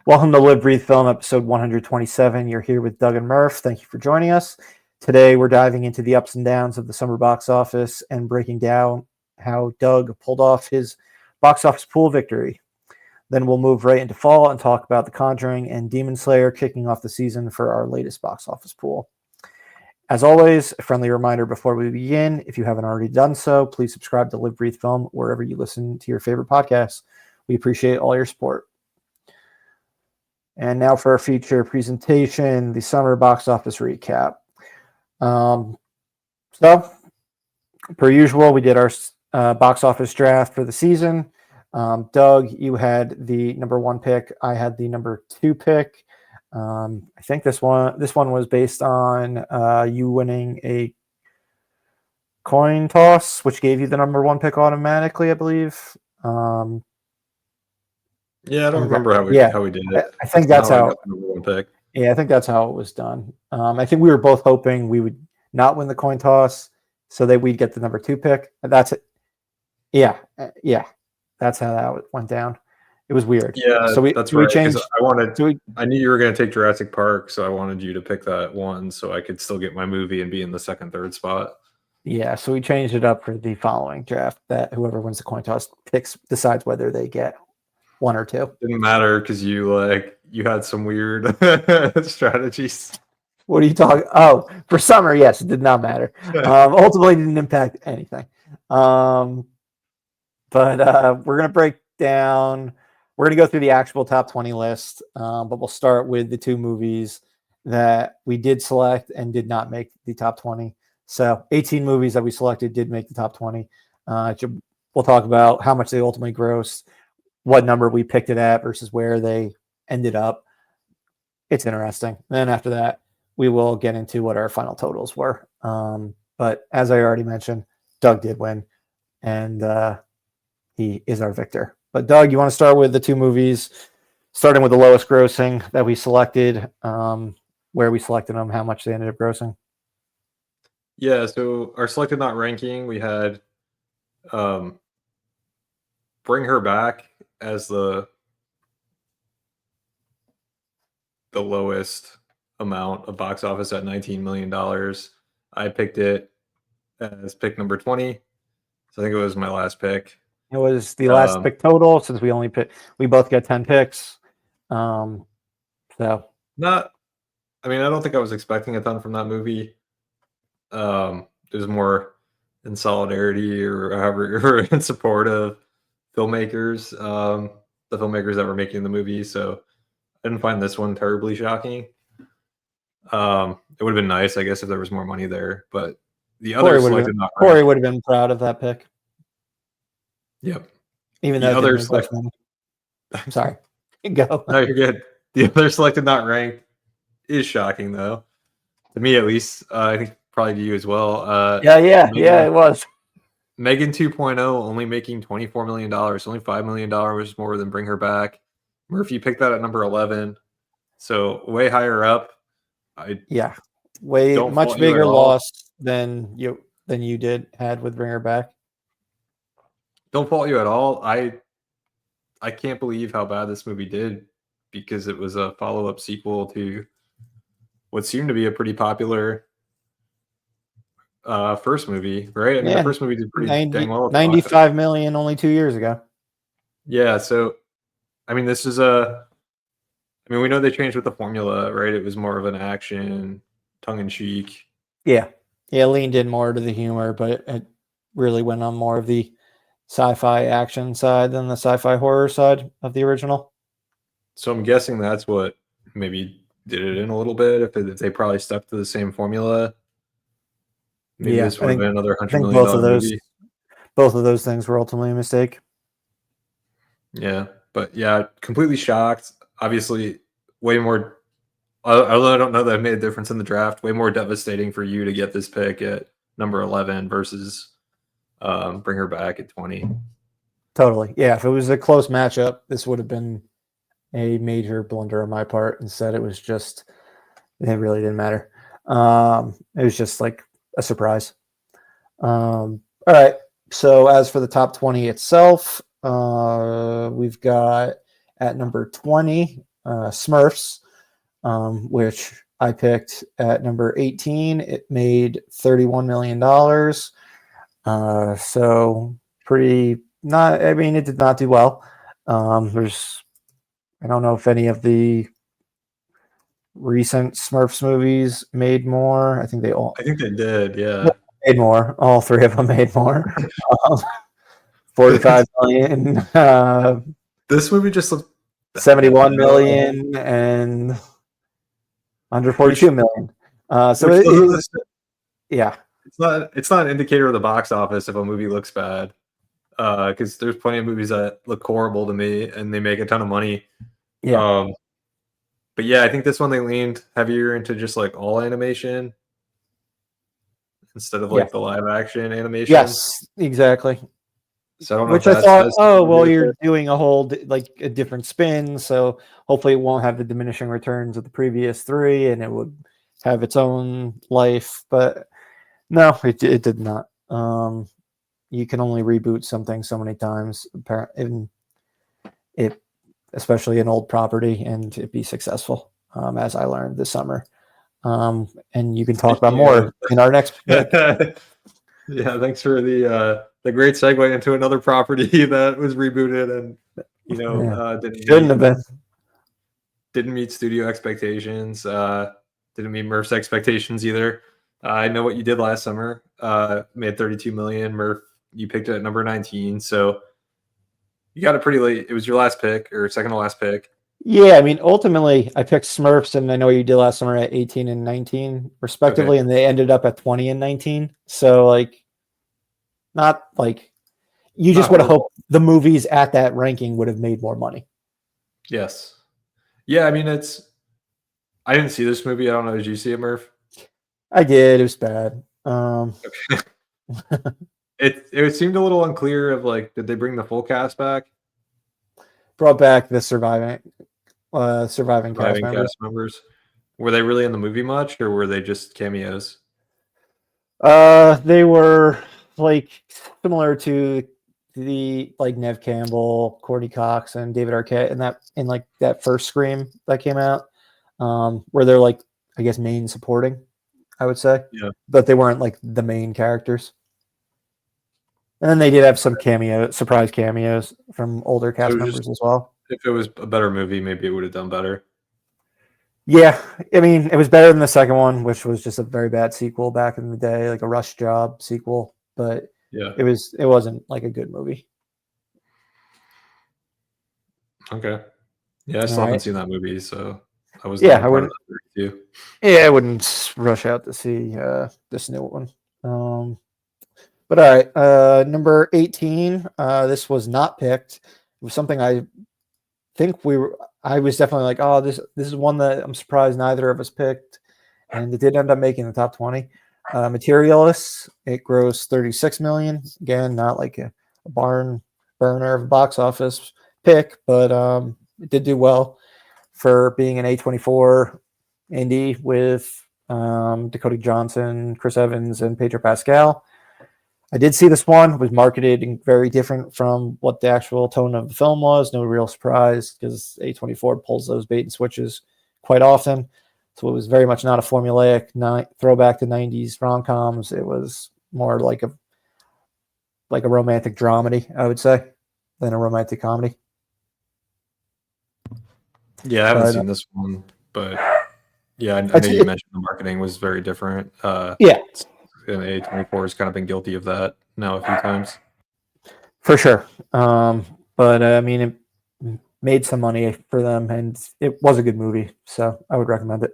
Welcome to Live, Breathe Film, episode 127. You're here with Doug and Murph. Thank you for joining us. Today, we're diving into the ups and downs of the summer box office and breaking down how Doug pulled off his box office pool victory. Then we'll move right into fall and talk about The Conjuring and Demon Slayer kicking off the season for our latest box office pool. As always, a friendly reminder before we begin, if you haven't already done so, please subscribe to Live, Breathe Film wherever you listen to your favorite podcasts. We appreciate all your support. And now for our feature presentation, the summer box office recap. So, per usual, we did our box office draft for the season. Doug, you had the number 1 pick. I had the number 2 pick. I think this one was based on you winning a coin toss, which gave you the number 1 pick automatically, I believe. Yeah, I don't remember how we did it. I think that's how. I got the number 1 pick. Yeah, I think that's how it was done. I think we were both hoping we would not win the coin toss, so that we'd get the number 2 pick. That's it. Yeah, that's how that went down. It was weird. Yeah, so we changed. I knew you were going to take Jurassic Park, so I wanted you to pick that one, so I could still get my movie and be in the second, third spot. Yeah, so we changed it up for the following draft. That whoever wins the coin toss decides whether they get 1 or 2. Didn't matter because you had some weird strategies. What are you talking? Oh, for summer, yes, it did not matter. Ultimately, didn't impact anything. But we're gonna break down. We're gonna go through the actual top 20 list, but we'll start with the 2 movies that we did select and did not make the top 20. So 18 movies that we selected did make the top 20. We'll talk about how much they ultimately grossed, what number we picked it at versus where they ended up. It's interesting. Then after that, we will get into what our final totals were. But as I already mentioned, Doug did win, and he is our victor. But Doug, you want to start with the 2 movies, starting with the lowest grossing that we selected, where we selected them, how much they ended up grossing? Yeah, so our selected not ranking, we had Bring Her Back as the lowest amount of box office at $19 million. I picked it as pick number 20. So I think it was my last pick. It was the last pick total, since we both get 10 picks. I don't think I was expecting a ton from that movie. There's more in solidarity or however in support of filmmakers, the filmmakers that were making the movie. So I didn't find this one terribly shocking. It would have been nice, I guess, if there was more money there. But the other selected not ranked. Corey would have been proud of that pick. Yep. Even though the other selected. I'm sorry. Go. No, you're good. The other selected not ranked is shocking, though. To me, at least. I think probably to you as well. It was. Megan 2.0 only making $24 million. Only $5 million more than Bring Her Back. Murph, you picked that at number 11. So way higher up. Much bigger loss than you had with Bring Her Back. Don't fault you at all. I can't believe how bad this movie did, because it was a follow-up sequel to what seemed to be a pretty popular first movie, right? I mean, the first movie did pretty dang well. 95 million only 2 years ago. Yeah, so I mean, we know they changed with the formula, right? It was more of an action, tongue-in-cheek. Yeah, leaned in more to the humor, but it really went on more of the sci-fi action side than the sci-fi horror side of the original. So I'm guessing that's what maybe did it in a little bit. If they probably stuck to the same formula, maybe this would have been another $100 million movie. Both of those things were ultimately a mistake. Yeah, but yeah, completely shocked. Obviously, way more. Although I don't know that it made a difference in the draft, way more devastating for you to get this pick at number 11 versus Bring Her Back at 20. Totally. Yeah, if it was a close matchup, this would have been a major blunder on my part. Instead, it really didn't matter. It was just like a surprise. All right. So as for the top 20 itself, we've got at number 20, Smurfs, which I picked at number 18. It made $31 million. So pretty not. I mean, it did not do well. I don't know if any of the recent Smurfs movies made more. I think they all. I think they did. Yeah. Made more. All three of them made more. 45 million, This movie just looked 71 million, and under 42 million. So yeah, it's not an indicator of the box office if a movie looks bad, because there's plenty of movies that look horrible to me and they make a ton of money. Yeah. But yeah, I think this one they leaned heavier into just like all animation instead of like the live action animation. Yes, exactly. So I don't know. Which I thought, you're doing a whole a different spin, so hopefully it won't have the diminishing returns of the previous three, and it would have its own life. But no, it did not. You can only reboot something so many times, especially an old property, and it be successful. As I learned this summer, and you can talk about more in our next. Yeah, thanks for the great segue into another property that was rebooted and didn't meet studio expectations. Didn't meet Murph's expectations either. I Know What You Did Last Summer made 32 million. Murph, you picked it at number 19, so you got it pretty late. It was your last pick or second to last pick. Yeah, I mean, ultimately, I picked Smurfs, and I Know What You Did Last Summer at 18 and 19, respectively, and they ended up at 20 and 19. So, like, not like you just would have hoped the movies at that ranking would have made more money. Yes. Yeah, I mean, I didn't see this movie. I don't know. Did you see it, Murph? I did. It was bad. It seemed a little unclear of like, did they bring the full cast back? Brought back the surviving cast members. Were they really in the movie much, or were they just cameos? They were like similar to the like Nev Campbell, Courtney Cox, and David Arquette in that first Scream that came out, where they're like, I guess, main supporting, I would say. Yeah. But they weren't like the main characters. And then they did have some surprise cameos from older cast members as well. If it was a better movie, maybe it would have done better. Yeah, I mean, it was better than the second one, which was just a very bad sequel back in the day, like a rush job sequel. But yeah, it wasn't like a good movie. Okay. Yeah, I still haven't seen that movie, so I was I wouldn't. Yeah, I wouldn't rush out to see this new one. But all right, number 18. This was not picked. It was something I think I was definitely like, oh, this is one that I'm surprised neither of us picked, and it did end up making the top 20. Materialists, it grossed 36 million. Again, not like a barn burner of a box office pick, but it did do well for being an A24 indie with Dakota Johnson, Chris Evans, and Pedro Pascal. I did see this one. It was marketed very different from what the actual tone of the film was. No real surprise because A24 pulls those bait and switches quite often. So it was very much not a formulaic throwback to 90s rom-coms. It was more like a romantic dramedy, I would say, than a romantic comedy. Yeah, I haven't seen this one, but yeah, I know you mentioned the marketing was very different. Yeah. And A24 has kind of been guilty of that now a few times. For sure. But I mean, it made some money for them, and it was a good movie, so I would recommend it.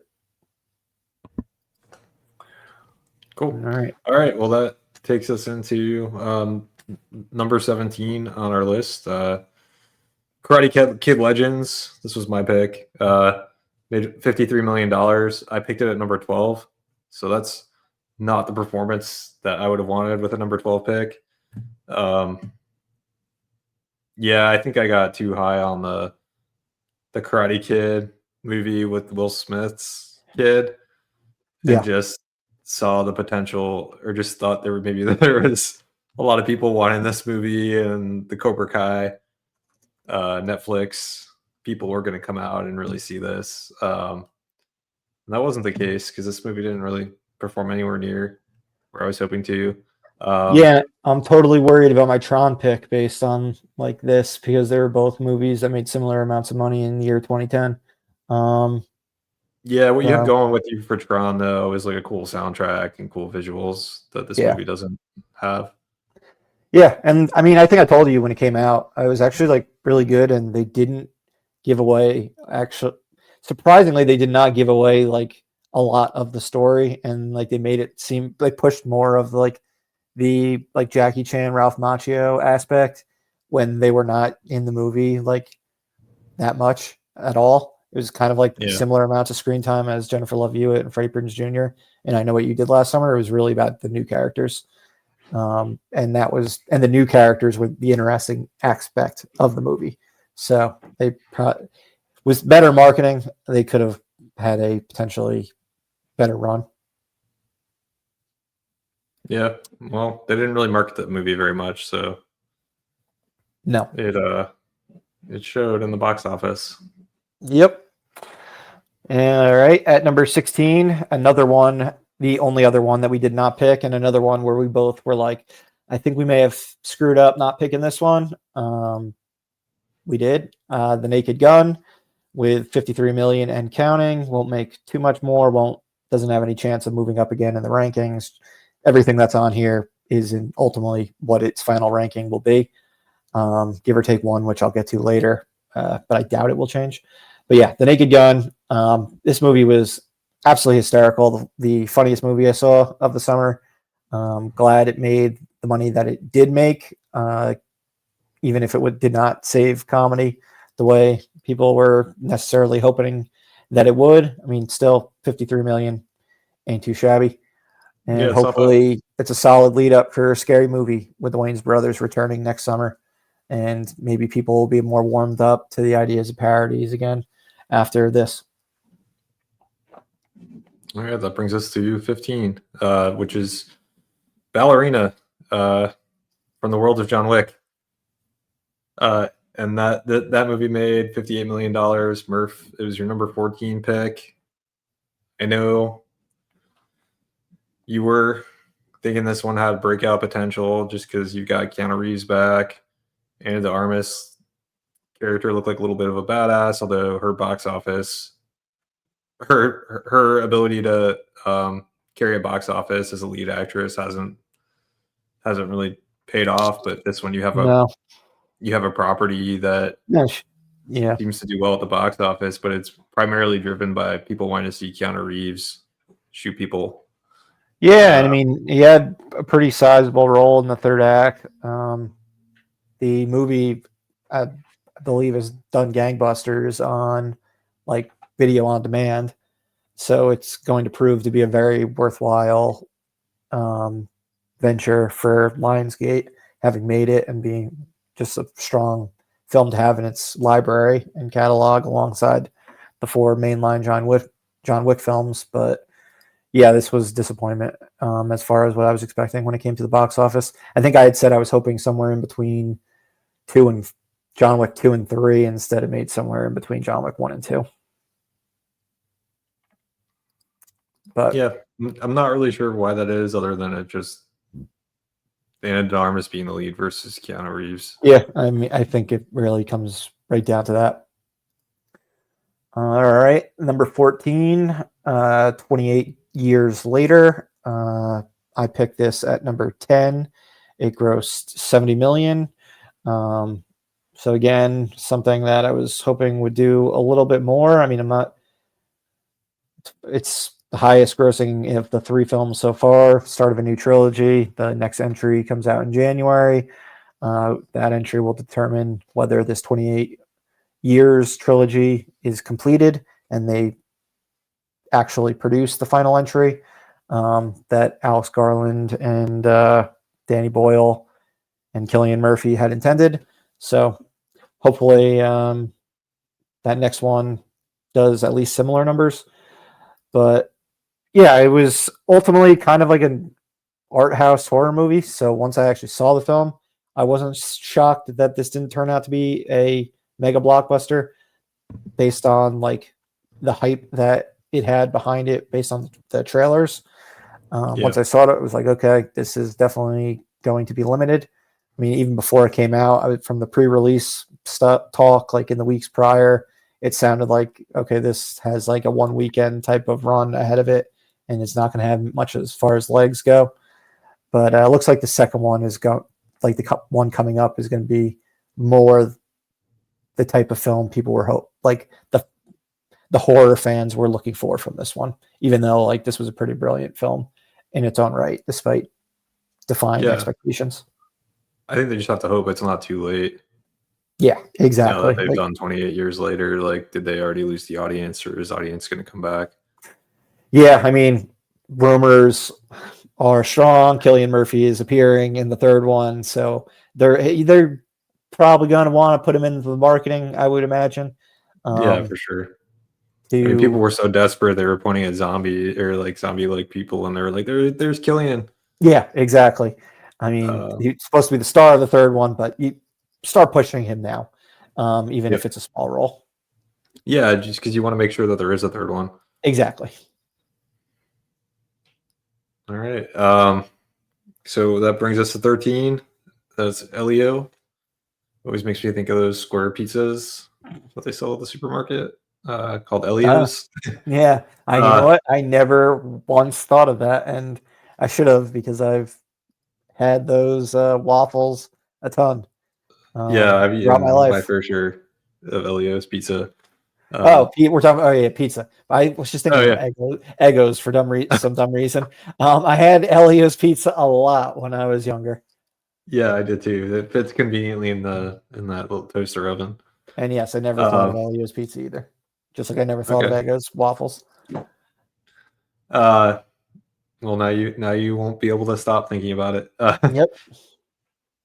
Cool. All right. Well, that takes us into number 17 on our list. Karate Kid Legends. This was my pick. Made $53 million. I picked it at number 12. So that's not the performance that I would have wanted with a number 12 pick. Yeah, I think I got too high on the Karate Kid movie with Will Smith's kid. And just saw the potential, or just thought there was a lot of people wanting this movie, and the Cobra Kai Netflix people were going to come out and really see this. And that wasn't the case because this movie didn't really perform anywhere near where I was hoping to. Yeah, I'm totally worried about my Tron pick based on like this because they were both movies that made similar amounts of money in the year 2010. Yeah, what you have So, going with you for Tron though is like a cool soundtrack and cool visuals that this yeah. movie doesn't have. Yeah, and I mean, I think I told you when it came out, I was actually like really good, and they didn't give away. Actually, surprisingly, they did not give away like a lot of the story, and like they made it seem like pushed more of like the like Jackie Chan, Ralph Macchio aspect when they were not in the movie like that much at all. It was kind of like Yeah. similar amounts of screen time as Jennifer Love Hewitt and Freddie Prinze Jr. And I Know What You Did Last Summer. It was really about the new characters. And the new characters were the interesting aspect of the movie. So with better marketing, they could have had a potentially better run. Yeah, well, they didn't really market the movie very much, so No. it showed in the box office. Yep. All right, at number 16, another one, the only other one that we did not pick, and another one where we both were like, I think we may have screwed up not picking this one. We did. The Naked Gun with 53 million and counting. Won't make too much more. Doesn't have any chance of moving up again in the rankings. Everything that's on here is in ultimately what its final ranking will be, give or take one, which I'll get to later, but I doubt it will change. But yeah, The Naked Gun. This movie was absolutely hysterical. The funniest movie I saw of the summer. Glad it made the money that it did make, even if it did not save comedy the way people were necessarily hoping that it would. I mean, still 53 million ain't too shabby. And Yeah, hopefully it's a solid lead up for a Scary Movie with the Wayans brothers returning next summer. And maybe people will be more warmed up to the ideas of parodies again after this. All right, that brings us to 15, which is Ballerina from the world of John Wick. And that movie made $58 million. Murph, it was your number 14 pick. I know you were thinking this one had breakout potential just because you got Keanu Reeves back. Ana de Armas character looked like a little bit of a badass, although her box office, her ability to carry a box office as a lead actress hasn't really paid off. But this one, you have a property that seems to do well at the box office, but it's primarily driven by people wanting to see Keanu Reeves shoot people. Yeah, and I mean, he had a pretty sizable role in the third act. The movie, I believe, has done gangbusters on like video on demand, so it's going to prove to be a very worthwhile venture for Lionsgate, having made it and being just a strong film to have in its library and catalog alongside the 4 mainline John Wick films. But yeah, this was disappointment as far as what I was expecting when it came to the box office. I think I had said I was hoping somewhere in between John Wick 2 and 3. Instead, it made somewhere in between John Wick 1 and 2. But yeah, I'm not really sure why that is, other than it just Ana de Armas being the lead versus Keanu Reeves. Yeah, I mean, I think it really comes right down to that. All right, number 14, 28 years later. I picked this at number 10. It grossed 70 million. So again, something that I was hoping would do a little bit more. I mean, it's the highest grossing of the 3 films so far. Start of a new trilogy. The next entry comes out in January. That entry will determine whether this 28 years trilogy is completed and they actually produce the final entry that Alex Garland and Danny Boyle and Cillian Murphy had intended. So hopefully that next one does at least similar numbers. But yeah, it was ultimately kind of like an art house horror movie. So once I actually saw the film, I wasn't shocked that this didn't turn out to be a mega blockbuster. based on like the hype that it had behind it, based on the trailers. Once I saw it, it was like, okay, this is definitely going to be limited. I mean, even before it came out, from the pre-release talk, like in the weeks prior, it sounded like, okay, this has like a one weekend type of run ahead of it, and it's not going to have much as far as legs go. But it looks like the second one is like the one coming up is going to be more the type of film people were like the horror fans were looking for from this one, even though like this was a pretty brilliant film in its own right, despite defying expectations. I think they just have to hope it's not too late. Yeah, exactly. Now that they've done 28 years later, like, did they already lose the audience, or is the audience going to come back? Yeah, I mean, rumors are strong. Cillian Murphy is appearing in the third one, so they're probably going to want to put him into the marketing, I would imagine. Yeah, for sure. I mean, people were so desperate they were pointing at zombie like people, and they were like, "There's Cillian." Yeah, exactly. I mean, he's supposed to be the star of the third one, but you start pushing him now, even if it's a small role. Yeah, just because you want to make sure that there is a third one. Exactly. All right. So that brings us to 13. That's Elio. Always makes me think of those square pizzas that they sell at the supermarket, called Elio's. Yeah, you know what? I never once thought of that, and I should have, because I've had those waffles a ton. Yeah, I've throughout my life. my fair share of Elio's pizza. We're talking. Pizza. I was just thinking of Eggos for some dumb reason. I had Elio's pizza a lot when I was younger. Yeah, I did too. It fits conveniently in that little toaster oven. And yes, I never thought of Elio's pizza either. Just like I never thought of Eggos waffles. Well, now you won't be able to stop thinking about it. Yep.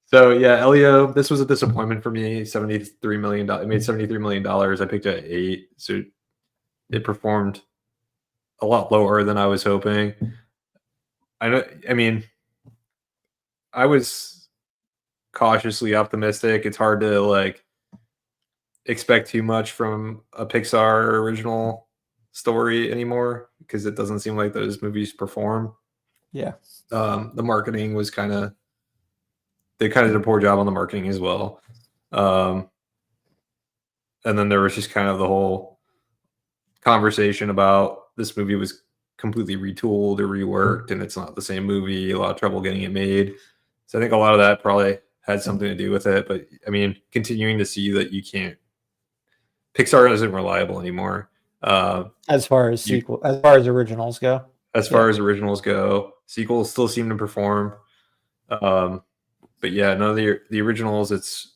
So yeah, Elio, this was a disappointment for me. $73 million. It made $73 million. I picked it at 8, so it performed a lot lower than I was hoping. I mean, I was cautiously optimistic. It's hard to like expect too much from a Pixar original story anymore, because it doesn't seem like those movies perform. Yeah. The marketing was they kind of did a poor job on the marketing as well. And then there was just kind of the whole conversation about this movie was completely retooled or reworked, and it's not the same movie. A lot of trouble getting it made. So I think a lot of that probably had something to do with it. But I mean, continuing to see that Pixar isn't reliable anymore. As far as originals go. As far as originals go, sequels still seem to perform. But yeah, none of the originals, it's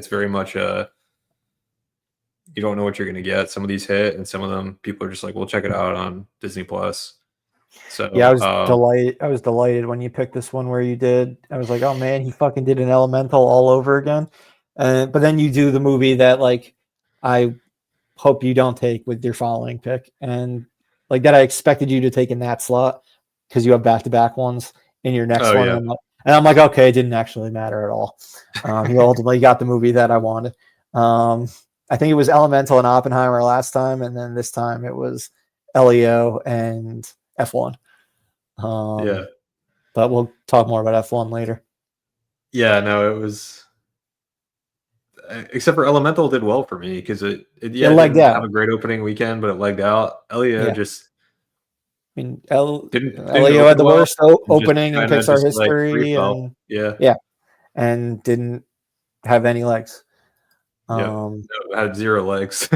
very much you don't know what you're gonna get. Some of these hit, and some of them people are just like, "We'll check it out on Disney Plus." So yeah, I was delighted when you picked this one where you did. I was like, "Oh man, he fucking did an Elemental all over again." But then you do the movie that like I hope you don't take with your following pick, and like that I expected you to take in that slot because you have back-to-back ones in your next one. Yeah. And I'm like, okay, it didn't actually matter at all. You ultimately got the movie that I wanted. I think it was Elemental and Oppenheimer last time, and then this time it was Elio and F1. Yeah. But we'll talk more about F1 later. Yeah, no, it was. Except for Elemental did well for me because it legged out. Have a great opening weekend, but it legged out. Elio just. I mean, didn't Elio had the worst opening in Pixar history, and and didn't have any legs. Had 0 legs.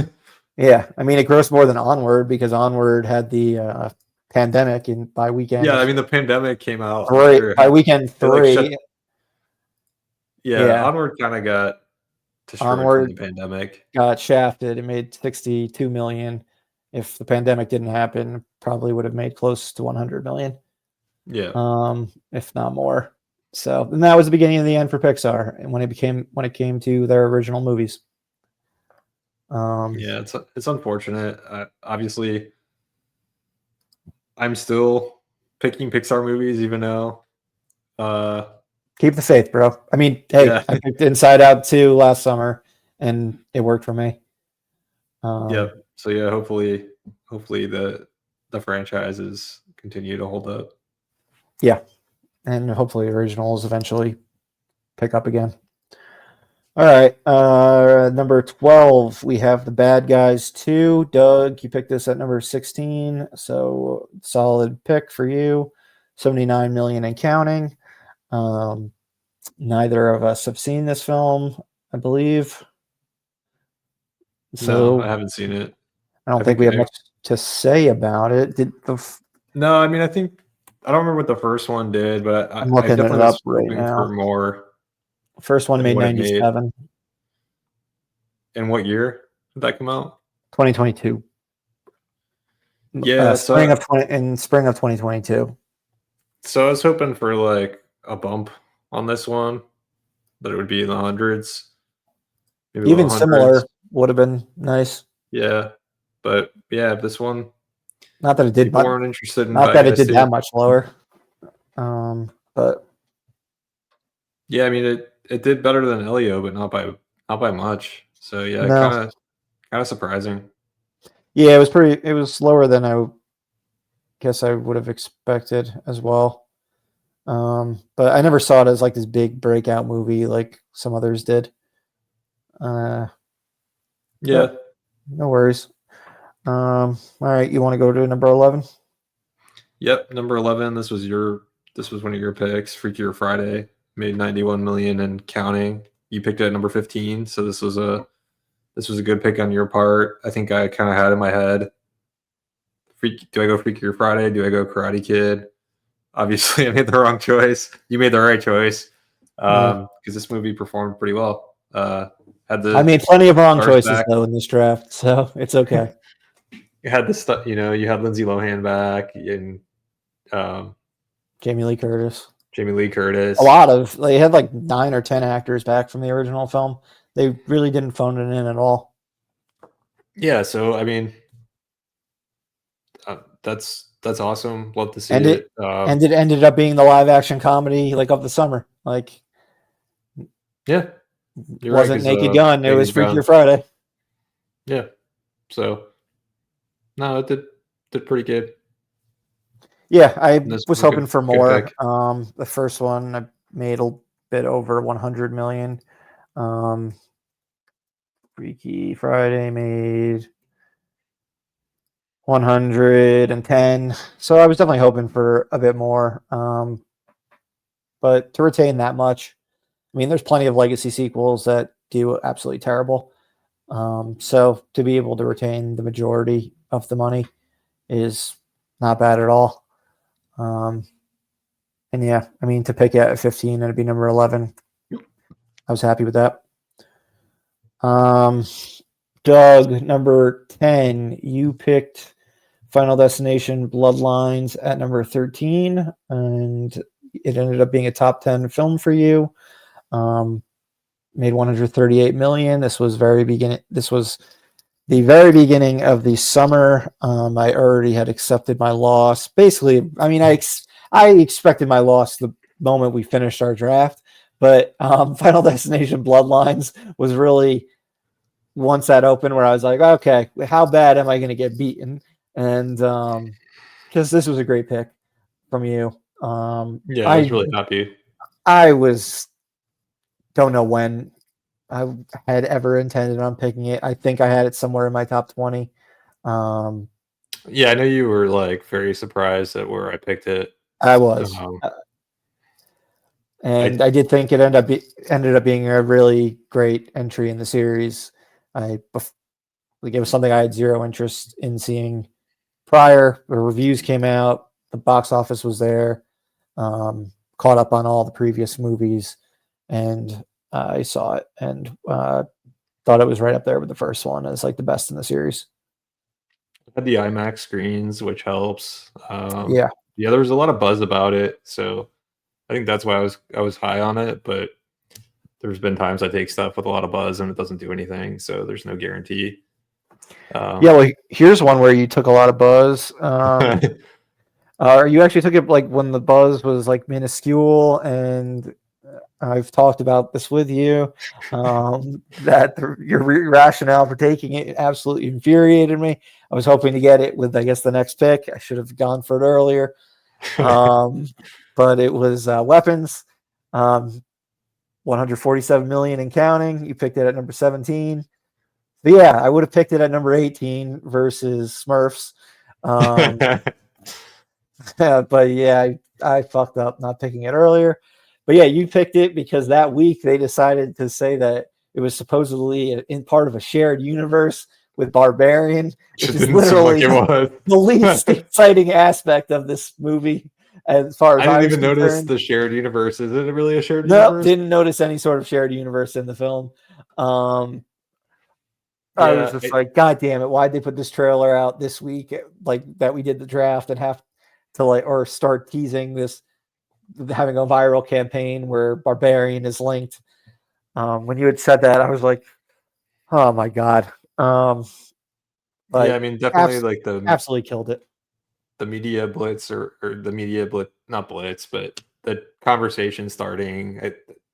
Yeah, I mean, it grossed more than Onward because Onward had the pandemic by weekend. Yeah, I mean, the pandemic came out by weekend 3. Onward kind of got destroyed from the pandemic. Got shafted. It made $62 million. If the pandemic didn't happen, probably would have made close to $100 million. Yeah. If not more. So, and that was the beginning of the end for Pixar, and when it came to their original movies. Yeah, it's unfortunate. Obviously, I'm still picking Pixar movies, even though. Keep the faith, bro. I mean, hey, I picked Inside Out 2 last summer, and it worked for me. Yep. So yeah, hopefully the franchises continue to hold up. Yeah, and hopefully originals eventually pick up again. All right, number 12, we have The Bad Guys 2. Doug, you picked this at number 16, so solid pick for you. 79 million and counting. Neither of us have seen this film, I believe. So No, I haven't seen it. I don't think we have much to say about it. No, I mean, I don't remember what the first one did, but I'm I looking it definitely up was right hoping now. for more. First one made what it made. 97. In what year did that come out? 2022. Yeah, spring of 2022. So I was hoping for like a bump on this one, that it would be in the hundreds. Maybe Even low similar hundreds. would have been nice. Yeah, but yeah, this one. Not that it did People much. weren't interested in Not Bad that it Guys did 2. that much lower. But Yeah, I mean it did better than Elio, but not by much. So yeah, no. kind of surprising. Yeah, it was slower than I guess I would have expected as well. But I never saw it as like this big breakout movie like some others did. Yeah. No worries. All right, you want to go to number 11? Yep, number 11. This was one of your picks. Freakier Friday made 91 million and counting. You picked it at number 15, so this was a good pick on your part. I think I kind of had in my head, do I go Freakier Friday? Do I go Karate Kid? Obviously, I made the wrong choice. You made the right choice, because this movie performed pretty well. I made plenty of wrong choices though in this draft, so it's okay. You had the stuff, you had Lindsay Lohan back and Jamie Lee Curtis. A lot they had like 9 or 10 actors back from the original film. They really didn't phone it in at all. Yeah, so I mean, that's awesome. Love to see and it. And it ended up being the live action comedy like of the summer. Like, yeah, it wasn't Naked Gun. It was Freakier Friday. Yeah, so no, it did pretty good. Yeah, I was hoping for more. The first one I made a bit over 100 million. Freaky Friday made 110. So I was definitely hoping for a bit more. But to retain that much, I mean, there's plenty of legacy sequels that do absolutely terrible. So to be able to retain the majority of the money is not bad at all. And yeah, I mean, to pick it at 15 and it'd be number 11, I was happy with that. Doug, number 10, you picked Final Destination Bloodlines at number 13, and it ended up being a top 10 film for you. Made 138 million. This was the very beginning of the summer. I already had accepted my loss. Basically, I mean, I expected my loss the moment we finished our draft, but Final Destination Bloodlines was really, once that opened, where I was like, okay, how bad am I going to get beaten? And because this was a great pick from you. Yeah, I was really happy. I don't know when I had ever intended on picking it. I think I had it somewhere in my top 20. Yeah, I know you were like very surprised at where I picked it. I was. I did think it ended up being a really great entry in the series. It was something I had zero interest in seeing prior. The reviews came out, the box office was there, caught up on all the previous movies, and I saw it and thought it was right up there with the first one as like the best in the series. Had the IMAX screens, which helps. Yeah, there was a lot of buzz about it, so I think that's why I was high on it. But there's been times I take stuff with a lot of buzz and it doesn't do anything, so there's no guarantee. Well, here's one where you took a lot of buzz. You actually took it like when the buzz was like minuscule, and I've talked about this with you, that your rationale for taking it absolutely infuriated me. I was hoping to get it with, I guess, the next pick. I should have gone for it earlier. But it was Weapons, 147 million and counting. You picked it at number 17. But yeah, I would have picked it at number 18 versus Smurfs. But yeah, I fucked up not picking it earlier. But yeah, you picked it because that week they decided to say that it was supposedly in part of a shared universe with Barbarian, which is literally the least exciting aspect of this movie. As far as I didn't even notice the shared universe. Is it really a shared universe? Didn't notice any sort of shared universe in the film. I was just like, God damn it! Why'd they put this trailer out this week, like that we did the draft, and have to or start teasing this, having a viral campaign where Barbarian is linked. When you had said that, I was like, oh my God. But yeah, I mean, definitely like absolutely killed it. The media blitz or the media blitz, not blitz, but the conversation starting.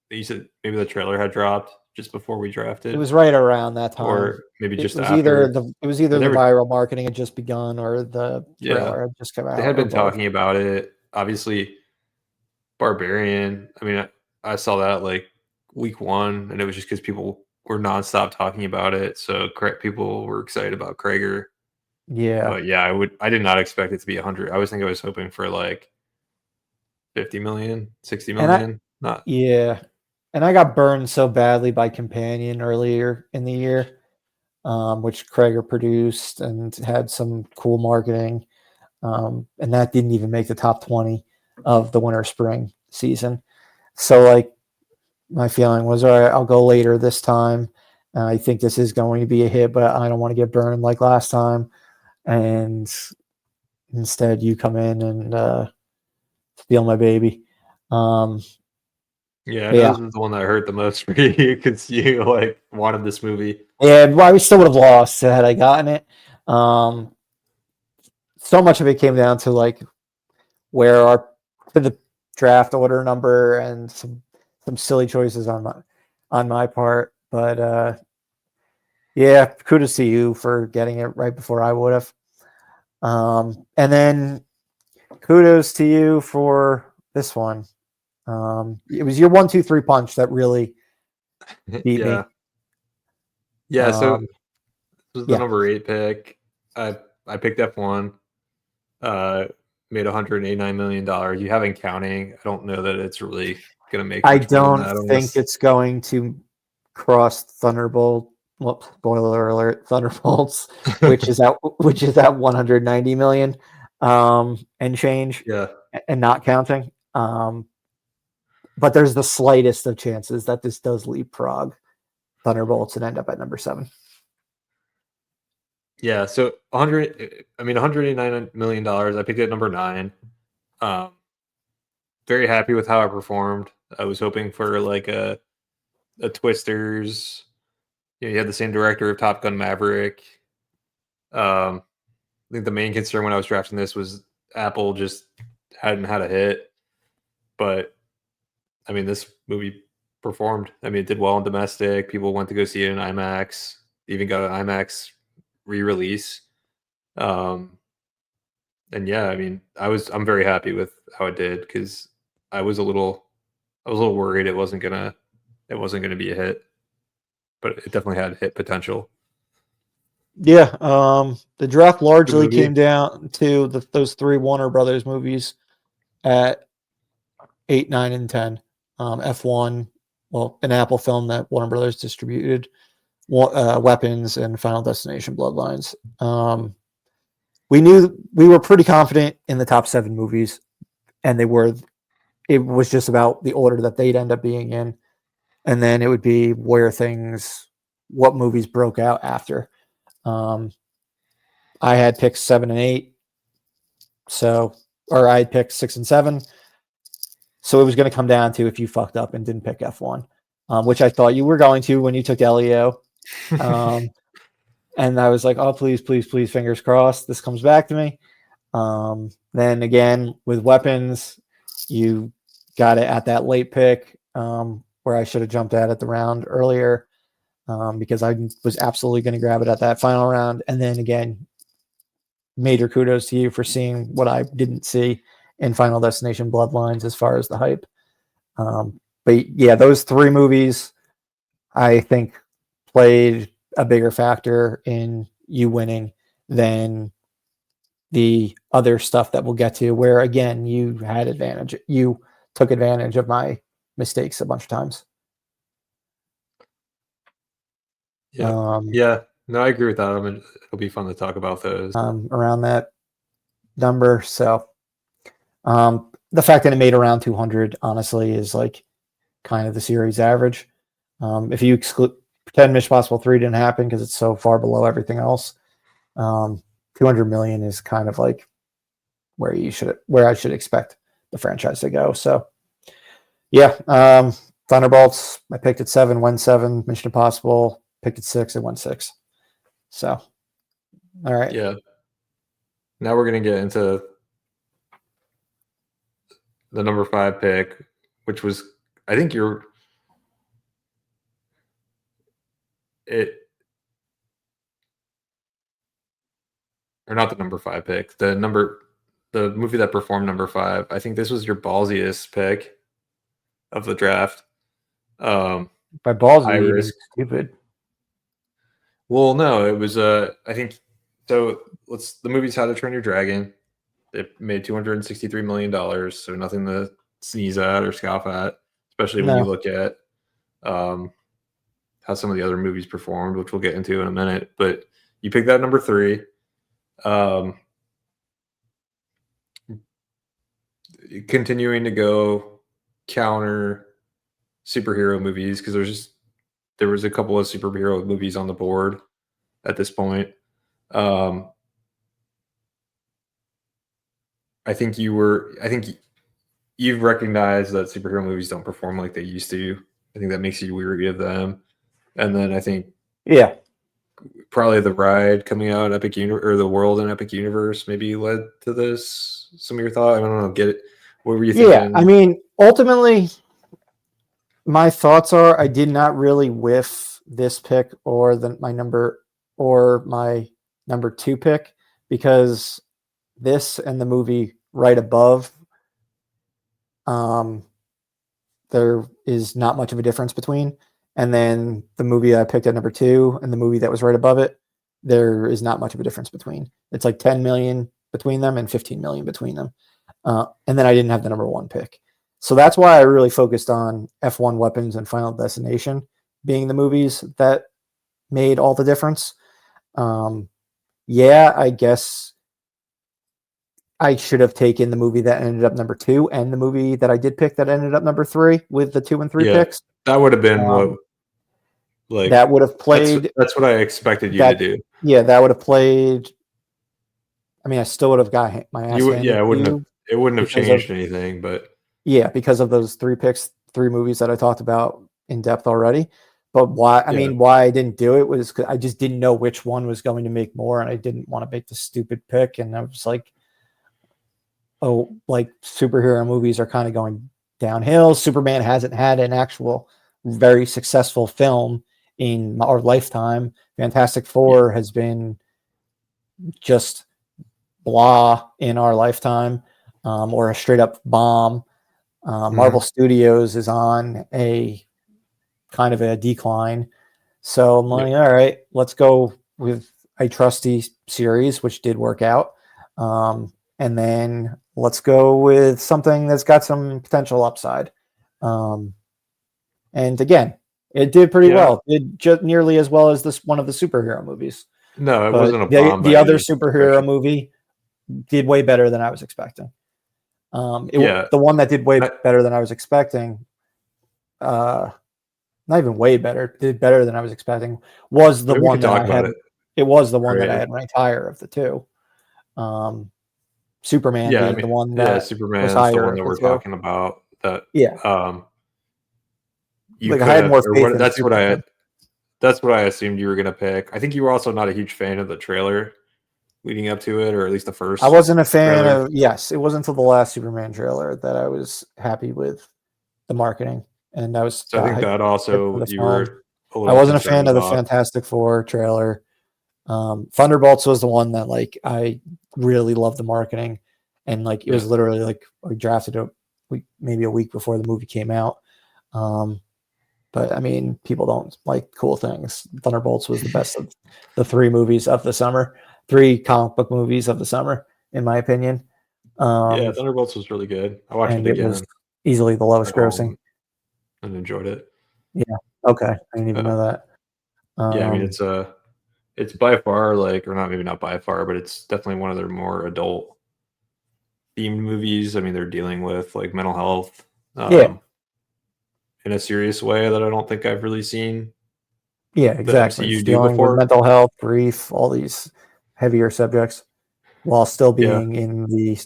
You said maybe the trailer had dropped just before we drafted. It was right around that time, or maybe just it was after. the viral marketing had just begun, or the trailer had just come out. They had been talking about it. Obviously, Barbarian. I mean, I saw that like week one, and it was just because people were nonstop talking about it. So people were excited about Krager. Yeah. But yeah, I did not expect it to be 100. I was hoping for like 50 million, 60 million. Yeah. And I got burned so badly by Companion earlier in the year, which Krager produced and had some cool marketing. And that didn't even make the top 20 of the winter spring season. So like my feeling was, all right, I'll go later this time. I think this is going to be a hit, but I don't want to get burned like last time. And instead you come in and steal my baby. Yeah, this was the one that hurt the most for you because you like wanted this movie. Yeah, well, I still would have lost had I gotten it. So much of it came down to like where the draft order number and some silly choices on my part. But yeah, kudos to you for getting it right before I would have. And then kudos to you for this one. It was your 1-2-3 punch that really beat me. Yeah, so this was the number 8 pick. I picked F1. Made $189 million. You haven't counting. I don't know that it's really going to make. I don't think it's going to cross Thunderbolt. Well, spoiler alert, Thunderbolts, which is at 190 million and change. Yeah, and not counting. But there's the slightest of chances that this does leapfrog Thunderbolts and end up at number 7. Yeah, so $189 million. I picked it at number 9. Very happy with how I performed. I was hoping for like a Twisters. You had the same director of Top Gun Maverick. I think the main concern when I was drafting this was Apple just hadn't had a hit. But I mean, this movie performed. I mean, it did well in domestic. People went to go see it in IMAX. Even got an IMAX re-release. And yeah, I mean, I'm very happy with how it did because I was a little worried it wasn't gonna be a hit, but it definitely had hit potential. Yeah, the draft largely came down to those 3 Warner Brothers movies at 8, 9, and 10. F1, well, an Apple film that Warner Brothers distributed, Weapons, and Final Destination Bloodlines. We were pretty confident in the top 7 movies, and it was just about the order that they'd end up being in, and then it would be what movies broke out after. I had picked 7 and 8, or I had picked 6 and 7. So it was going to come down to if you fucked up and didn't pick F1, which I thought you were going to when you took Elio. And I was like, oh, please, please, please, fingers crossed, this comes back to me. Then again, with Weapons, you got it at that late pick. where I should have jumped at the round earlier, because I was absolutely going to grab it at that final round. And then again, major kudos to you for seeing what I didn't see in Final Destination Bloodlines as far as the hype. But yeah, those three movies, I think, played a bigger factor in you winning than the other stuff that we'll get to, where again, you had advantage. You took advantage of my mistakes a bunch of times. Yeah. Yeah. No, I agree with that. I mean, it'll be fun to talk about those. Around that number. So the fact that it made around 200, honestly, is like kind of the series average. If you pretend Mission Impossible 3 didn't happen because it's so far below everything else, 200 million is kind of like where I should expect the franchise to go. So yeah, Thunderbolts, I picked at 7, won 7. Mission Impossible, picked at 6 and won 6. So, all right. Yeah. Now we're going to get into the number 5 pick, which was, I think or not the number 5 pick, the movie that performed number 5. I think this was your ballsiest pick of the draft. By ballsy, you mean stupid. Well, no, it was I think so. The movie's How to Train Your Dragon. It made $263 million, so nothing to sneeze at or scoff at, especially when you look at how some of the other movies performed, which we'll get into in a minute. But you picked that number 3. Continuing to go counter superhero movies, because there was a couple of superhero movies on the board at this point. I think you've recognized that superhero movies don't perform like they used to. I think that makes you weary of them. And then I think probably the ride coming out Epic or the world in Epic Universe maybe led to this. Some of your thought? I don't know. Get it? What were you thinking? Yeah, I mean, ultimately, my thoughts are I did not really whiff this pick or my number 2 pick, because this and the movie right above, there is not much of a difference between. And then the movie I picked at number 2 and the movie that was right above it, there is not much of a difference between. It's like 10 million between them and 15 million between them. And then I didn't have the number 1 pick. So that's why I really focused on F1 Weapons and Final Destination being the movies that made all the difference. Yeah, I guess I should have taken the movie that ended up number 2 and the movie that I did pick that ended up number 3 with the 2 and 3 picks. That would have been that would have played. That's what I expected you to do. Yeah, that would have played. I mean, I still would have got my ass handed. Yeah, it wouldn't have changed anything, but yeah, because of those 3 picks, 3 movies that I talked about in depth already. But why I didn't do it was because I just didn't know which one was going to make more, and I didn't want to make the stupid pick. And I was like, oh, like superhero movies are kind of going downhill. Superman hasn't had an actual very successful film in our lifetime. Fantastic Four has been just blah in our lifetime, or a straight up bomb. Marvel Studios is on a kind of a decline. So I'm like, all right, let's go with a trusty series, which did work out. And then let's go with something that's got some potential upside. And again, it did pretty well. It did just nearly as well as one of the superhero movies. No, it wasn't a bomb. The other superhero movie did way better than I was expecting. The one that did way better than I was expecting, not even way better, did better than I was expecting, was the one that I had. It was the one that I had ranked higher of the 2. Superman being the one that Superman was higher the one that we're talking about. That I had more faith. That's what I assumed you were going to pick. I think you were also not a huge fan of the trailer leading up to it, or at least the first. I wasn't a fan of. Yes, it wasn't until the last Superman trailer that I was happy with the marketing. and I was So I think hyped that for also the you film. were a I little wasn't a concerned fan of the about. Fantastic Four trailer. Thunderbolts was the one that like I really loved the marketing, and like it was literally like we drafted it maybe a week before the movie came out. But I mean, people don't like cool things. Thunderbolts was the best of the 3 movies of the summer, 3 comic book movies of the summer, in my opinion. Yeah, Thunderbolts was really good. I watched it And it was again easily the lowest at grossing. home and enjoyed it. Yeah. Okay. I didn't even know that. Yeah, I mean it's by far like, or not, maybe not by far, but it's definitely one of their more adult themed movies. I mean, they're dealing with like mental health Yeah. in a serious way that I don't think I've really seen Yeah, the exactly. MCU It's do dealing with before. mental health, grief, all these heavier subjects, while still Yeah. being in the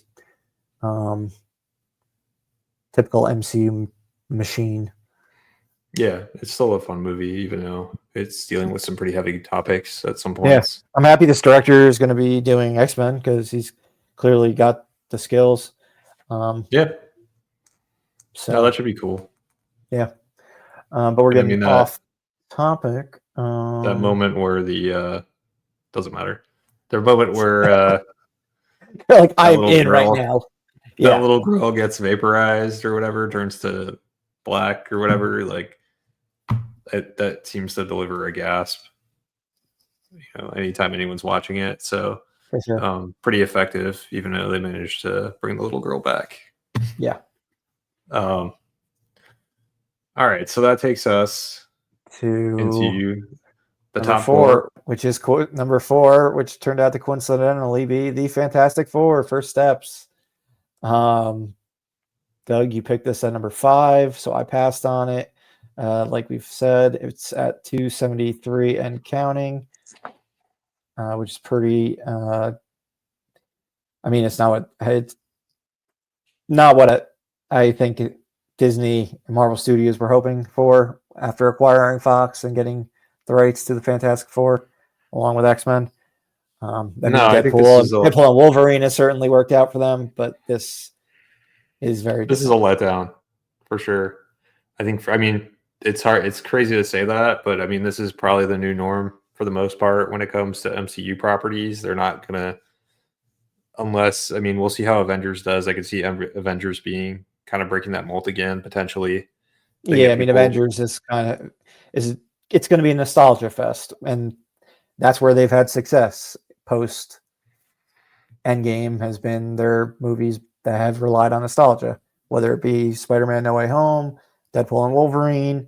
typical MCU machine. Yeah, it's still a fun movie, even though it's dealing with some pretty heavy topics at some Yeah, points. I'm happy this director is going to be doing X-Men because he's clearly got the skills. Yeah, So no, that should be cool. yeah, but we're And I getting mean off topic. that moment where the doesn't matter. The moment where like that I'm little in right girl now. that Yeah, little girl gets vaporized or whatever, turns to black or whatever, like that seems to deliver a gasp. Anytime anyone's watching it. So for sure. pretty effective, even though they managed to bring the little girl back. Yeah. All right, so that takes us To into the number top 4, which is number 4, which turned out to coincidentally be the Fantastic Four: First Steps. Doug, you picked this at number 5, so I passed on it. Like we've said, it's at 273 and counting, which is pretty. I mean, it's not what I think Disney and Marvel Studios were hoping for after acquiring Fox and getting the rights to the Fantastic Four, along with X-Men. I mean, I think this is Deadpool and Wolverine has certainly worked out for them, but this is very this is a letdown for sure. I mean, it's hard. It's crazy to say that, but I mean, this is probably the new norm for the most part when it comes to MCU properties. They're not gonna, unless, I mean, we'll see how Avengers does. I could see Avengers being kind of breaking that mold again potentially. They Yeah, get I mean, people. Avengers is it's going to be a nostalgia fest, and that's where they've had success. Post Endgame has been their movies that have relied on nostalgia, whether it be Spider-Man: No Way Home, Deadpool and Wolverine,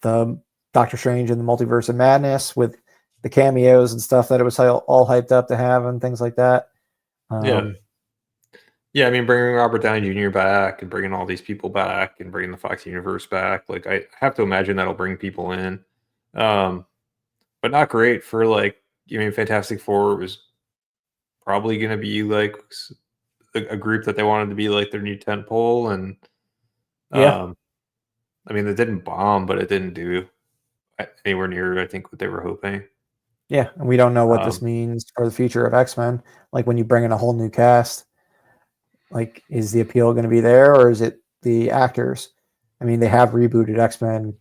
the Doctor Strange and the Multiverse of Madness with the cameos and stuff that it was all hyped up to have and things like that. Yeah, I mean, bringing Robert Downey Jr. back and bringing all these people back and bringing the Fox universe back, like I have to imagine that'll bring people in, but not great for like. I mean, Fantastic Four was probably going to be like a group that they wanted to be like their new tentpole, and Yeah, I mean, it didn't bomb, but it didn't do anywhere near, I think, what they were hoping. yeah, and we don't know what this Um, means for the future of X-Men. Like when you bring in a whole new cast, like is the appeal going to be there, or is it the actors? I mean, they have rebooted X-Men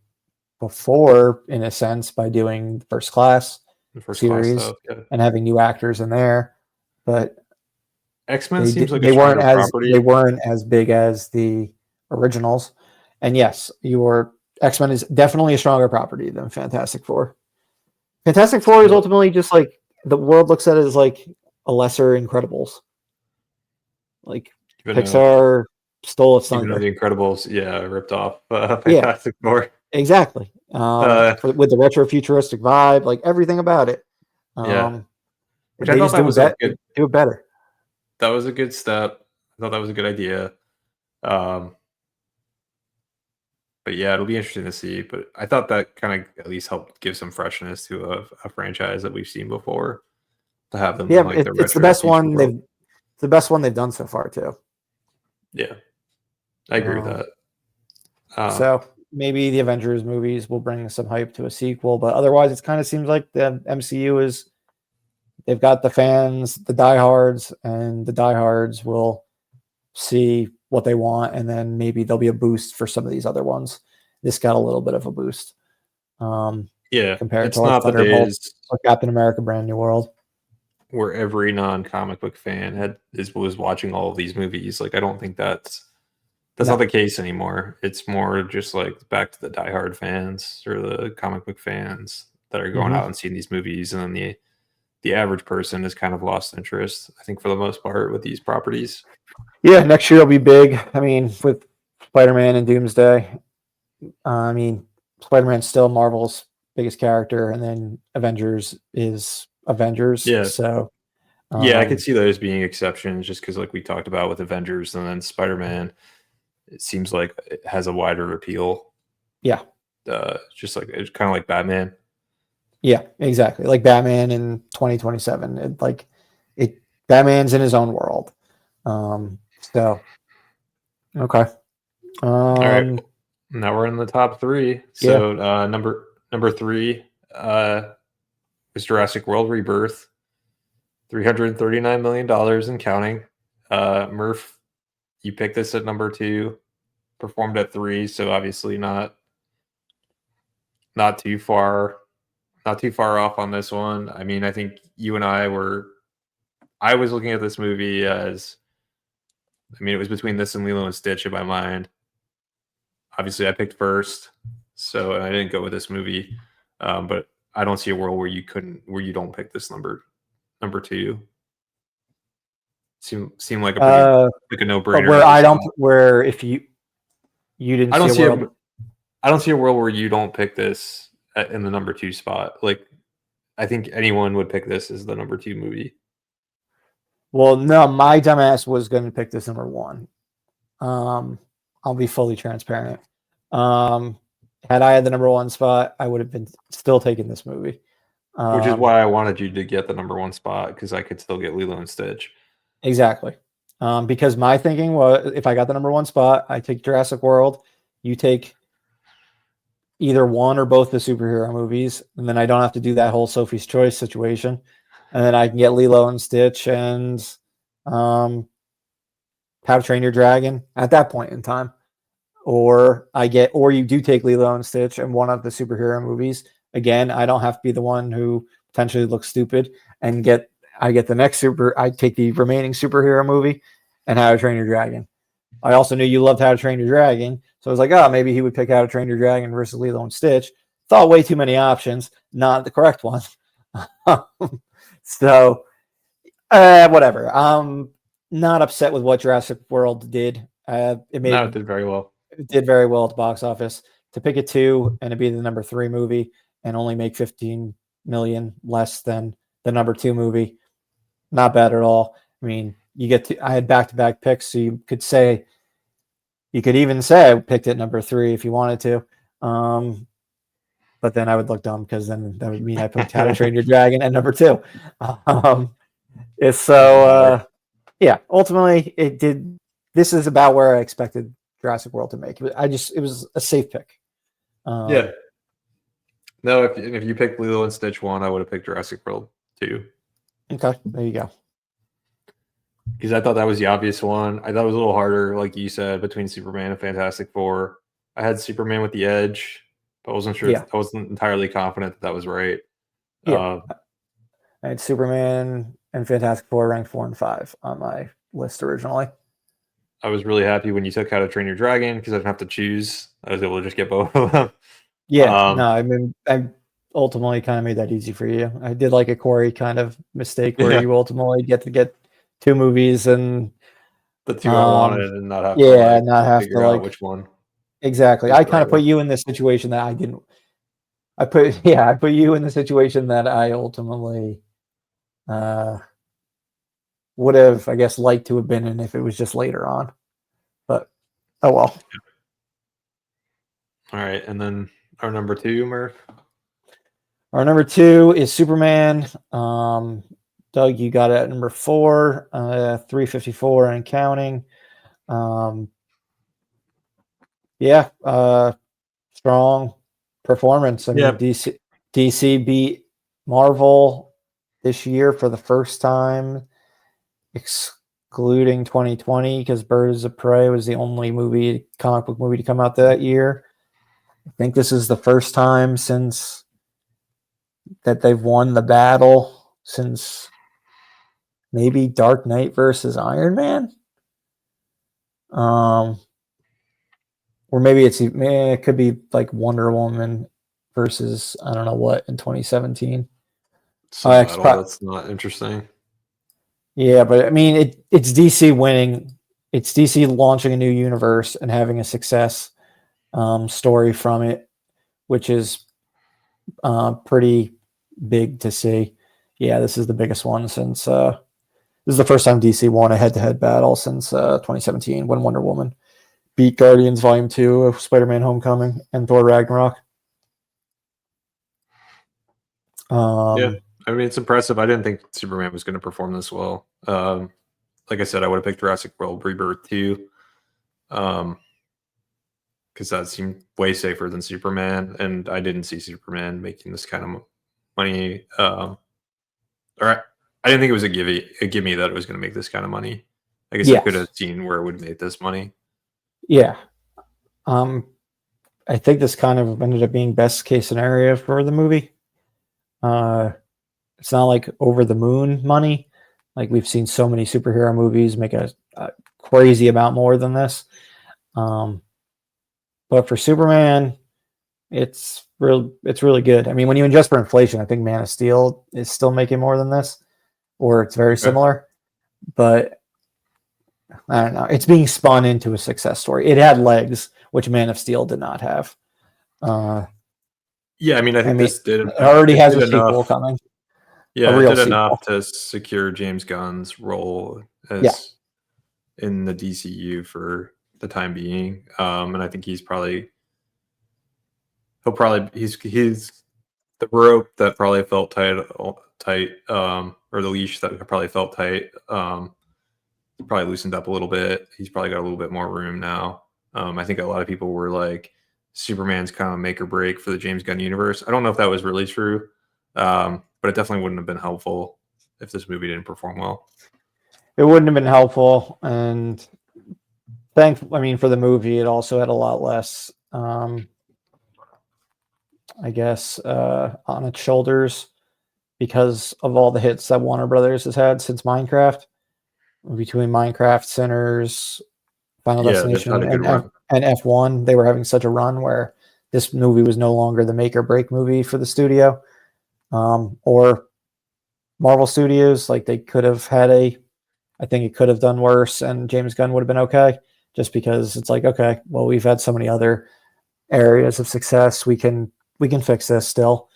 before, in a sense, by doing the First Class the first class series stuff. Yeah. and having new actors in there, but X-Men they seems like a they weren't stronger as property. big as the originals. And yes, your X-Men is definitely a stronger property than Fantastic Four. Fantastic Four is ultimately just like the world looks at it as like a lesser Incredibles. Like Pixar stole its Even though thunder. the Incredibles, ripped off Yeah, Fantastic Four. exactly. With the retro futuristic vibe, like everything about it. Yeah, which I They thought just that was a good. do it better. That was a good step. I thought that was a good idea. But yeah, it'll be interesting to see. But I thought that kind of at least helped give some freshness to a franchise that we've seen before. To have them in Yeah, like the it's the retro best future one world. they've done so far too. Yeah, I agree with that. So maybe the Avengers movies will bring some hype to a sequel, but otherwise, it kind of seems like the MCU they've got the fans, the diehards, and the diehards will see what they want, and then maybe there'll be a boost for some of these other ones. This got a little bit of a boost. Compared it's to like not the Thunderbolt days or Captain America: Brand New World. where every non-comic book fan was watching all of these movies. Like, I don't think that's not the case anymore. It's more just like back to the diehard fans or the comic book fans that are going out and seeing these movies, and then the average person has kind of lost interest, I think, for the most part with these properties. Yeah, next year will be big. I mean, with Spider-Man and Doomsday. I mean, Spider-Man's still Marvel's biggest character, and then Avengers is Avengers. Yeah. So, I could see those being exceptions, just because, like we talked about with Avengers, and then Spider-Man, it seems like it has a wider appeal. Yeah. Just like it's kind of like Batman. Yeah, exactly. Like Batman in 2027. Batman's in his own world. So, okay. All right. Now we're in the top three. So number three is Jurassic World Rebirth. $339 million and counting. Murph, you picked this at number 2, performed at 3, so obviously not too far off on this one. I mean, I think you and I was looking at this movie as, I mean, it was between this and Lilo and Stitch in my mind. Obviously, I picked first, so I didn't go with this movie. But I don't see a world where you don't pick this number 2. Seem like a no-brainer. Where if you didn't, I don't see a world where you don't pick this in the number 2 spot. Like, I think anyone would pick this as the number 2 movie. Well, no, my dumbass was going to pick this number 1. I'll be fully transparent. Had I had the number 1 spot, I would have been still taking this movie. Which is why I wanted you to get the number 1 spot, because I could still get Lilo and Stitch. Exactly. Because my thinking was, if I got the number 1 spot, I take Jurassic World, you take either one or both the superhero movies, and then I don't have to do that whole Sophie's Choice situation. And then I can get Lilo and Stitch and How to Train Your Dragon at that point in time. Or you do take Lilo and Stitch and one of the superhero movies. Again, I don't have to be the one who potentially looks stupid and I get the next I take the remaining superhero movie and How to Train Your Dragon. I also knew you loved How to Train Your Dragon, so I was like, oh, maybe he would pick How to Train Your Dragon versus Lilo and Stitch. Thought way too many options, not the correct one. So, whatever. I'm not upset with what Jurassic World did. It did very well. It did very well at the box office. To pick a 2 and to be the number 3 movie and only make $15 million less than the number 2 movie, not bad at all. I mean, I had back-to-back picks, so you could even say I picked it number 3 if you wanted to. But then I would look dumb, because then that would mean I picked How to Train Your Dragon at number 2. Ultimately it did. This is about where I expected Jurassic World to make. It was a safe pick. No, if you picked Lilo and Stitch 1, I would have picked Jurassic World 2. Okay, there you go. Because I thought that was the obvious one. I thought it was a little harder, like you said, between Superman and Fantastic Four. I had Superman with the edge, but I wasn't sure. I wasn't entirely confident that was right. Yeah. I had Superman and Fantastic Four ranked 4 and 5 on my list originally. I was really happy when you took How to Train Your Dragon, because I didn't have to choose. I was able to just get both of them. I mean, I ultimately kind of made that easy for you. I did like a Corey kind of mistake where you ultimately get to get 2 movies and the 2 I wanted, and not have to figure out which one. Exactly. I kind of put you in this situation that I didn't. I put you in the situation that I ultimately would have, I guess, liked to have been in if it was just later on. But oh well. All right, and then our number 2, Murph. Our number 2 is Superman. Doug, you got it at number 4, 354 and counting. Strong performance. I mean, DC beat Marvel this year for the first time excluding 2020 because Birds of Prey was the only comic book movie to come out that year. I think this is the first time since that they've won the battle since maybe Dark Knight versus Iron Man. Or maybe it could be like Wonder Woman versus I don't know what in 2017. That's not interesting. Yeah, but I mean, it's DC winning. It's DC launching a new universe and having a success story from it, which is pretty big to see. Yeah, this is the biggest one since this is the first time DC won a head-to-head battle since 2017 when Wonder Woman beat Guardians Volume 2 of Spider-Man Homecoming and Thor Ragnarok. Yeah, I mean, it's impressive. I didn't think Superman was going to perform this well. Like I said, I would have picked Jurassic World Rebirth too, because that seemed way safer than Superman, and I didn't see Superman making this kind of money. Or I didn't think it was a gimme that it was going to make this kind of money. I guess I could have seen where it would make this money. Yeah. I think this kind of ended up being best case scenario for the movie. It's not like over the moon money. Like we've seen so many superhero movies make a crazy amount more than this. But for Superman, it's really good. I mean, when you adjust for inflation, I think Man of Steel is still making more than this, or it's very similar. But I don't know. It's being spun into a success story. It had legs, which Man of Steel did not have. Yeah, I mean, I think this did. It already has a sequel coming. Yeah, it did enough to secure James Gunn's role as in the DCU for the time being. And I think he's the rope that probably felt tight, or the leash that probably felt tight. Probably loosened up a little bit. He's probably got a little bit more room now. I think a lot of people were like, Superman's kind of make or break for the James Gunn universe. I don't know if that was really true, but it definitely wouldn't have been helpful if this movie didn't perform well. It wouldn't have been helpful, and for the movie, it also had a lot less, I guess, on its shoulders because of all the hits that Warner Brothers has had since Minecraft. Between Minecraft, Sinners, Final Destination, and F1, they were having such a run where this movie was no longer the make or break movie for the studio or Marvel Studios. Like they could have had I think it could have done worse and James Gunn would have been okay, just because it's like, okay, well, we've had so many other areas of success. We can fix this still.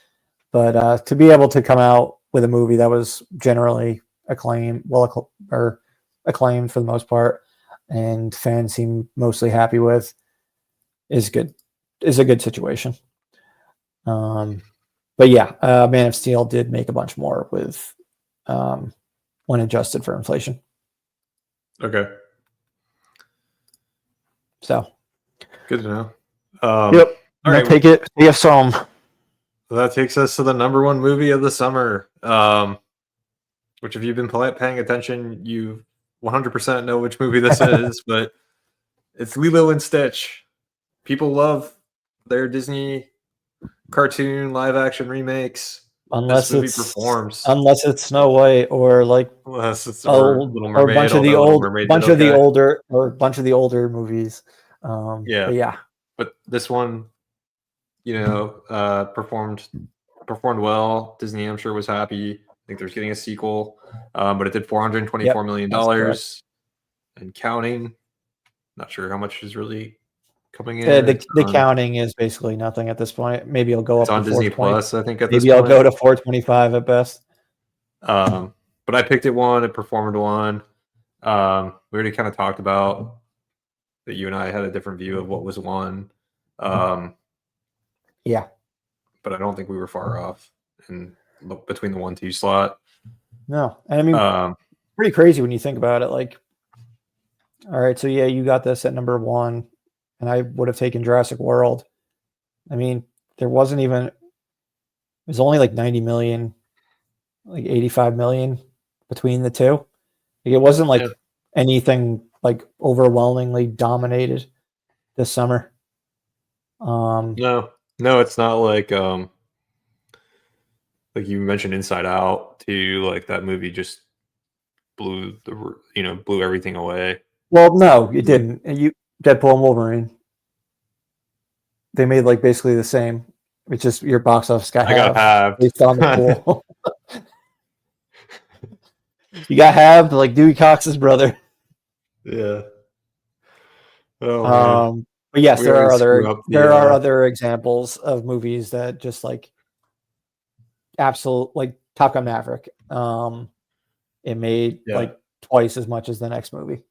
But to be able to come out with a movie that was generally acclaimed for the most part, and fans seem mostly happy with, is a good situation. But yeah, Man of Steel did make a bunch more with when adjusted for inflation. Okay. So good to know. Yep. All right. Take it. We have some. That takes us to the number one movie of the summer. Which, if you've been paying attention, you 100% know which movie this is, but it's Lilo and Stitch. People love their Disney cartoon live action remakes. Unless this movie performs. Unless it's Snow White or like Little Mermaid, or a bunch of the older movies. But this one, performed well. Disney, I'm sure, was happy. I think there's getting a sequel, but it did $424 million and counting. Not sure how much is really coming in. The counting is basically nothing at this point. Maybe it'll go up on to Disney Plus, I think. Maybe I'll go to 425 at best. But I picked it one. It performed one. We already kind of talked about that. You and I had a different view of what was one. But I don't think we were far off in between the 1-2 slot. No, and I mean, pretty crazy when you think about it. Like, all right, so yeah, you got this at number one, and I would have taken Jurassic World. I mean, it was only like 90 million, like 85 million between the two. Like, it wasn't like anything like overwhelmingly dominated this summer. No, it's not like you mentioned Inside Out too. Like that movie just blew everything away. Well, no, it didn't. Deadpool and Wolverine, they made like basically the same. It's just your box office got halved based on the pool. You got halved like Dewey Cox's brother. Yeah. Oh, man. But yes, there are other examples of movies that just like absolute, like Top Gun Maverick. It made like twice as much as the next movie.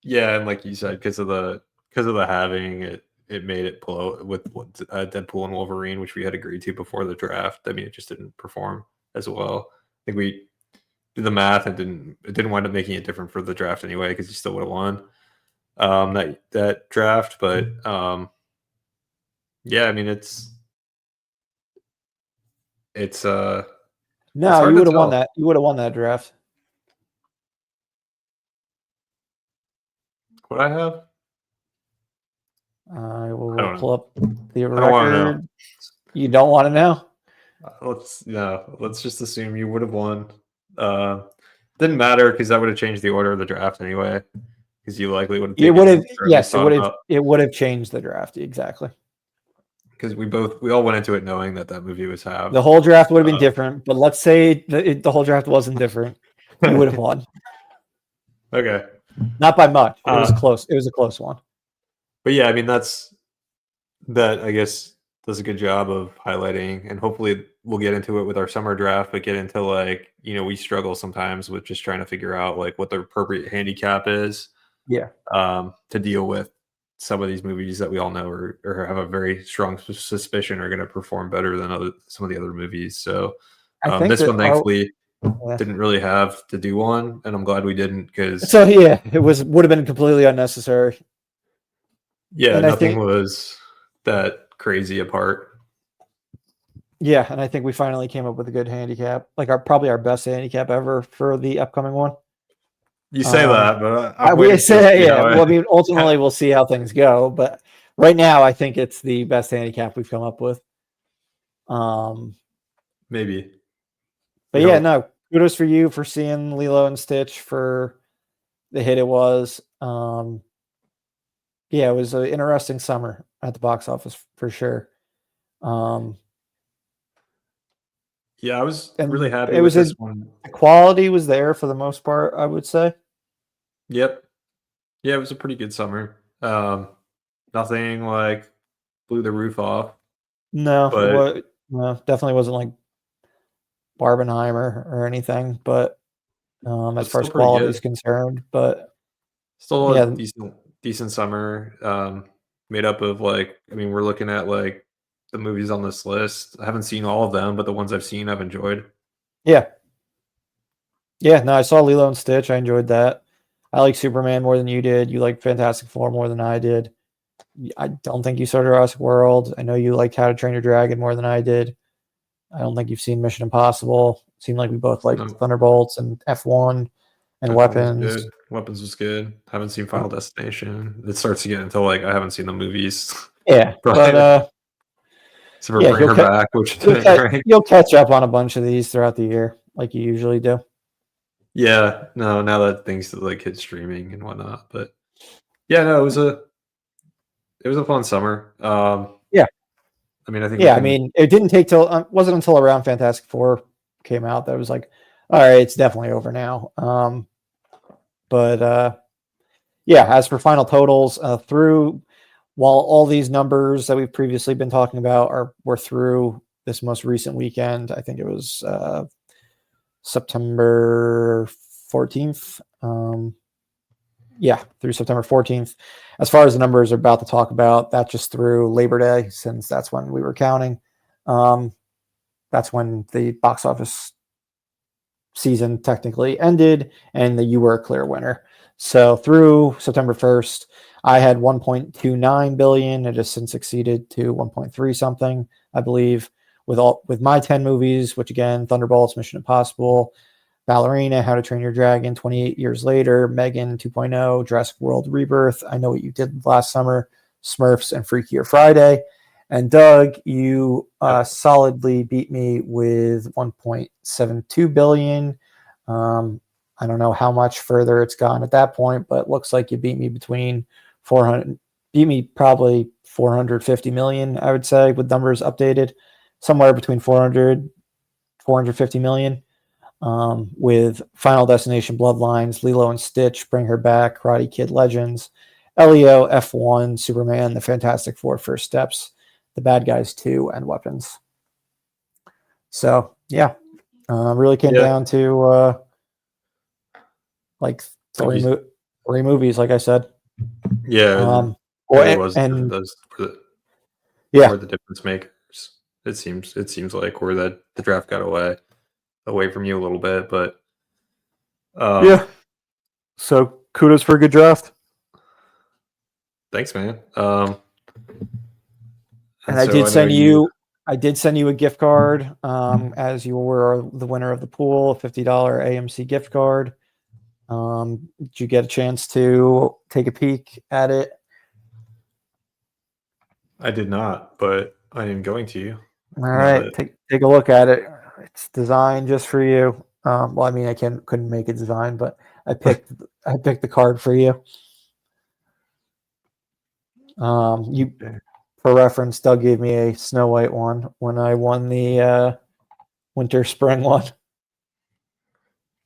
Yeah, and like you said, because of the halving, it made it blow with Deadpool and Wolverine, which we had agreed to before the draft. I mean, it just didn't perform as well. I think we did the math and it didn't wind up making it different for the draft anyway, because you still would have won that draft. But yeah, I mean, it's no, you would have won that. You would have won that draft. What I have? I will pull up the record. You don't want to know? Let's just assume you would have won. Didn't matter because that would have changed the order of the draft anyway. Because you likely would have. It would have. Yes, it would have. It would have changed the draft exactly. Because we all went into it knowing that movie was halved. The whole draft would have been different, but let's say the whole draft wasn't different. You would have won. Okay. Not by much. It was close. It was a close one. But yeah, I mean, that I guess does a good job of highlighting, and hopefully we'll get into it with our summer draft, but get into like, we struggle sometimes with just trying to figure out like what the appropriate handicap is. Yeah. To deal with some of these movies that we all know or have a very strong suspicion are going to perform better than some of the other movies. So this one thankfully didn't really have to do one, and I'm glad we didn't because. So yeah, it would have been completely unnecessary. Yeah, and nothing was that crazy apart. Yeah, and I think we finally came up with a good handicap, like probably our best handicap ever for the upcoming one. You say that, but Well, I mean, ultimately we'll see how things go, but right now I think it's the best handicap we've come up with. Maybe. But yeah, no, kudos for you for seeing Lilo and Stitch for the hit it was. Yeah, it was an interesting summer at the box office for sure. Yeah, I was really happy with this one. The quality was there for the most part, I would say. Yep. Yeah, it was a pretty good summer. Nothing like blew the roof off. No, definitely wasn't like Barbenheimer or anything, but as far as quality is concerned, but still a decent summer. Made up of we're looking at like the movies on this list. I haven't seen all of them, but the ones I've seen I've enjoyed. Yeah. Yeah, no, I saw Lilo and Stitch. I enjoyed that. I like Superman more than you did. You like Fantastic Four more than I did. I don't think you saw Jurassic World. I know you liked How to Train Your Dragon more than I did. I don't think you've seen Mission Impossible. It seemed like we both liked Thunderbolts and F1 and Weapons. Weapons was good. Haven't seen Final Destination. It starts to get into like I haven't seen the movies. Yeah, but so bring her back, which you'll catch up on a bunch of these throughout the year, like you usually do. Yeah, no, now that things like hit streaming and whatnot, but yeah, no, it was a fun summer. Yeah, I mean, I think. Yeah, I mean, it didn't take till wasn't until around Fantastic Four came out that it was like, all right, it's definitely over now. But yeah, as for final totals, while all these numbers that we've previously been talking about were through this most recent weekend, I think it was September 14th. Yeah, through September 14th. As far as the numbers are about to talk about, that just through Labor Day, since that's when we were counting. That's when the box office season technically ended, and you were a clear winner. So through September 1st, I had 1.29 billion. It has since exceeded to 1.3 something, I believe, with my 10 movies, which again, Thunderbolts, Mission Impossible, Ballerina, How to Train Your Dragon, 28 Years Later, Megan 2.0, Jurassic World Rebirth, I Know What You Did Last Summer, Smurfs, and Freakier Friday. And Doug, you solidly beat me with 1.72 billion. I don't know how much further it's gone at that point, but it looks like you beat me probably 450 million, I would say, with numbers updated, somewhere between 450 million. With Final Destination Bloodlines, Lilo and Stitch, Bring Her Back, Karate Kid Legends, Elio, F1, Superman, The Fantastic Four, First Steps, The Bad Guys 2, and Weapons. So, yeah, really came down to like three movies, like I said. Yeah, it was. Those were the difference makers. It seems like where the draft got away from you a little bit, but yeah. So kudos for a good draft. Thanks, man. And I did send you a gift card, as you were the winner of the pool, a $50 AMC gift card. Did you get a chance to take a peek at it? I did not, but I am going to. All right, take a look at it. It's designed just for you. Well, I mean, I couldn't make a design, but I picked the card for you. For reference, Doug gave me a Snow White one when I won the winter spring one.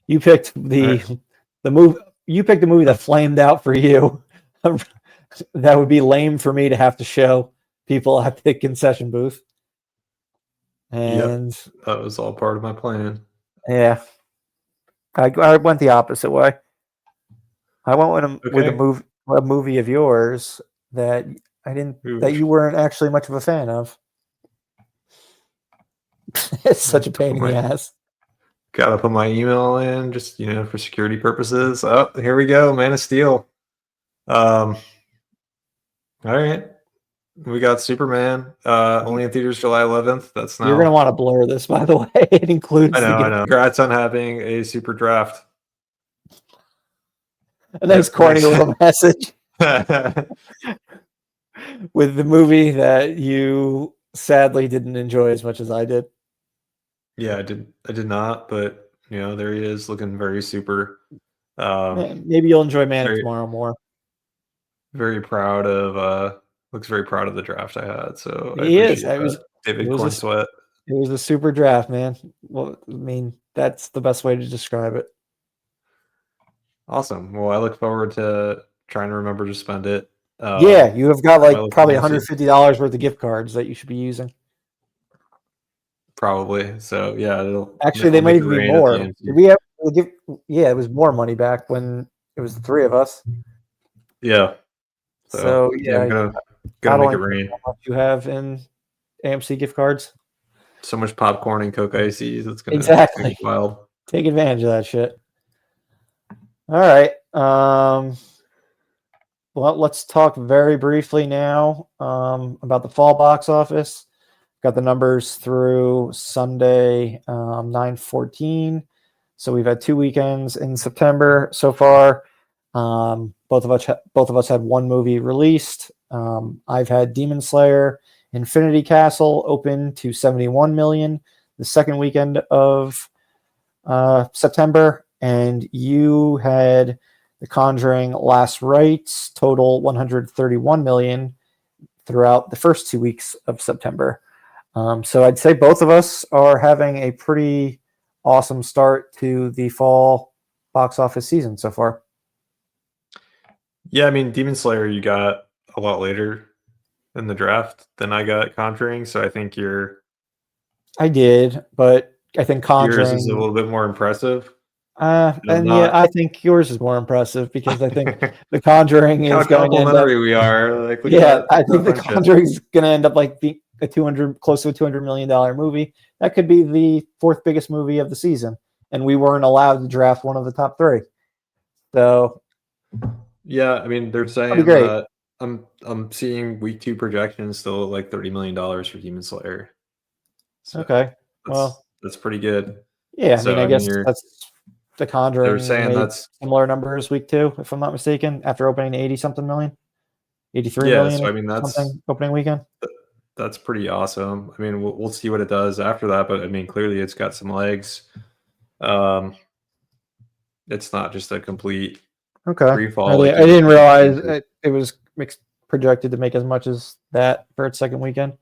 You picked the movie. You picked the movie that flamed out for you. That would be lame for me to have to show people at the concession booth. And that was all part of my plan. Yeah, I went the opposite way. I went with a movie of yours that that you weren't actually much of a fan of. It's such a pain in the ass. Gotta put my email in just for security purposes. Oh, here we go, Man of Steel. All right. We got Superman, only in theaters July 11th. That's now. You're going to want to blur this, by the way. It includes. I know. Congrats on having a super draft. A nice corny little message. With the movie that you sadly didn't enjoy as much as I did. Yeah, I did not, but there he is, looking very super. Maybe you'll enjoy Man of Tomorrow more. Very proud of. Looks very proud of the draft I had. So he is. David Corn Sweat. It was a super draft, man. Well, I mean, that's the best way to describe it. Awesome. Well, I look forward to trying to remember to spend it. Yeah, you have got probably $150 worth of gift cards that you should be using. Probably. So yeah, actually they might even be more. Did we have it was more money back when it was the three of us. Yeah. So yeah, I'm gonna make it rain. How much you have in AMC gift cards? So much popcorn and Coke ices. It's gonna exactly be wild. Take advantage of that shit. All right. Well, let's talk very briefly now about the fall box office. Got the numbers through Sunday, 9/14. So we've had 2 weekends in September so far. Both of us had one movie released. I've had Demon Slayer: Infinity Castle open to 71 million the second weekend of September, and you had The Conjuring: Last Rites total 131 million throughout the first 2 weeks of September. So I'd say both of us are having a pretty awesome start to the fall box office season so far. Yeah, I mean, Demon Slayer you got a lot later in the draft than I got Conjuring, so I think I did, but I think Conjuring yours is a little bit more impressive. I think yours is more impressive because I think The Conjuring is going to end up. We are. I think The Conjuring is going to end up being close to a $200 million movie. That could be the fourth biggest movie of the season, and we weren't allowed to draft one of the top three. So, yeah, I mean, they're saying that I'm seeing week 2 projections still at $30 million for Demon Slayer. So okay, that's pretty good. Yeah, I mean, I guess The Conjuring saying made that's similar numbers week 2, if I'm not mistaken, after opening 80-something million, 83 yeah. million So or I mean, something opening weekend. that's pretty awesome. I mean, we'll see what it does after that, but I mean, clearly it's got some legs. It's not just a complete Okay. free fall. I Like didn't realize it was projected to make as much as that for its second weekend.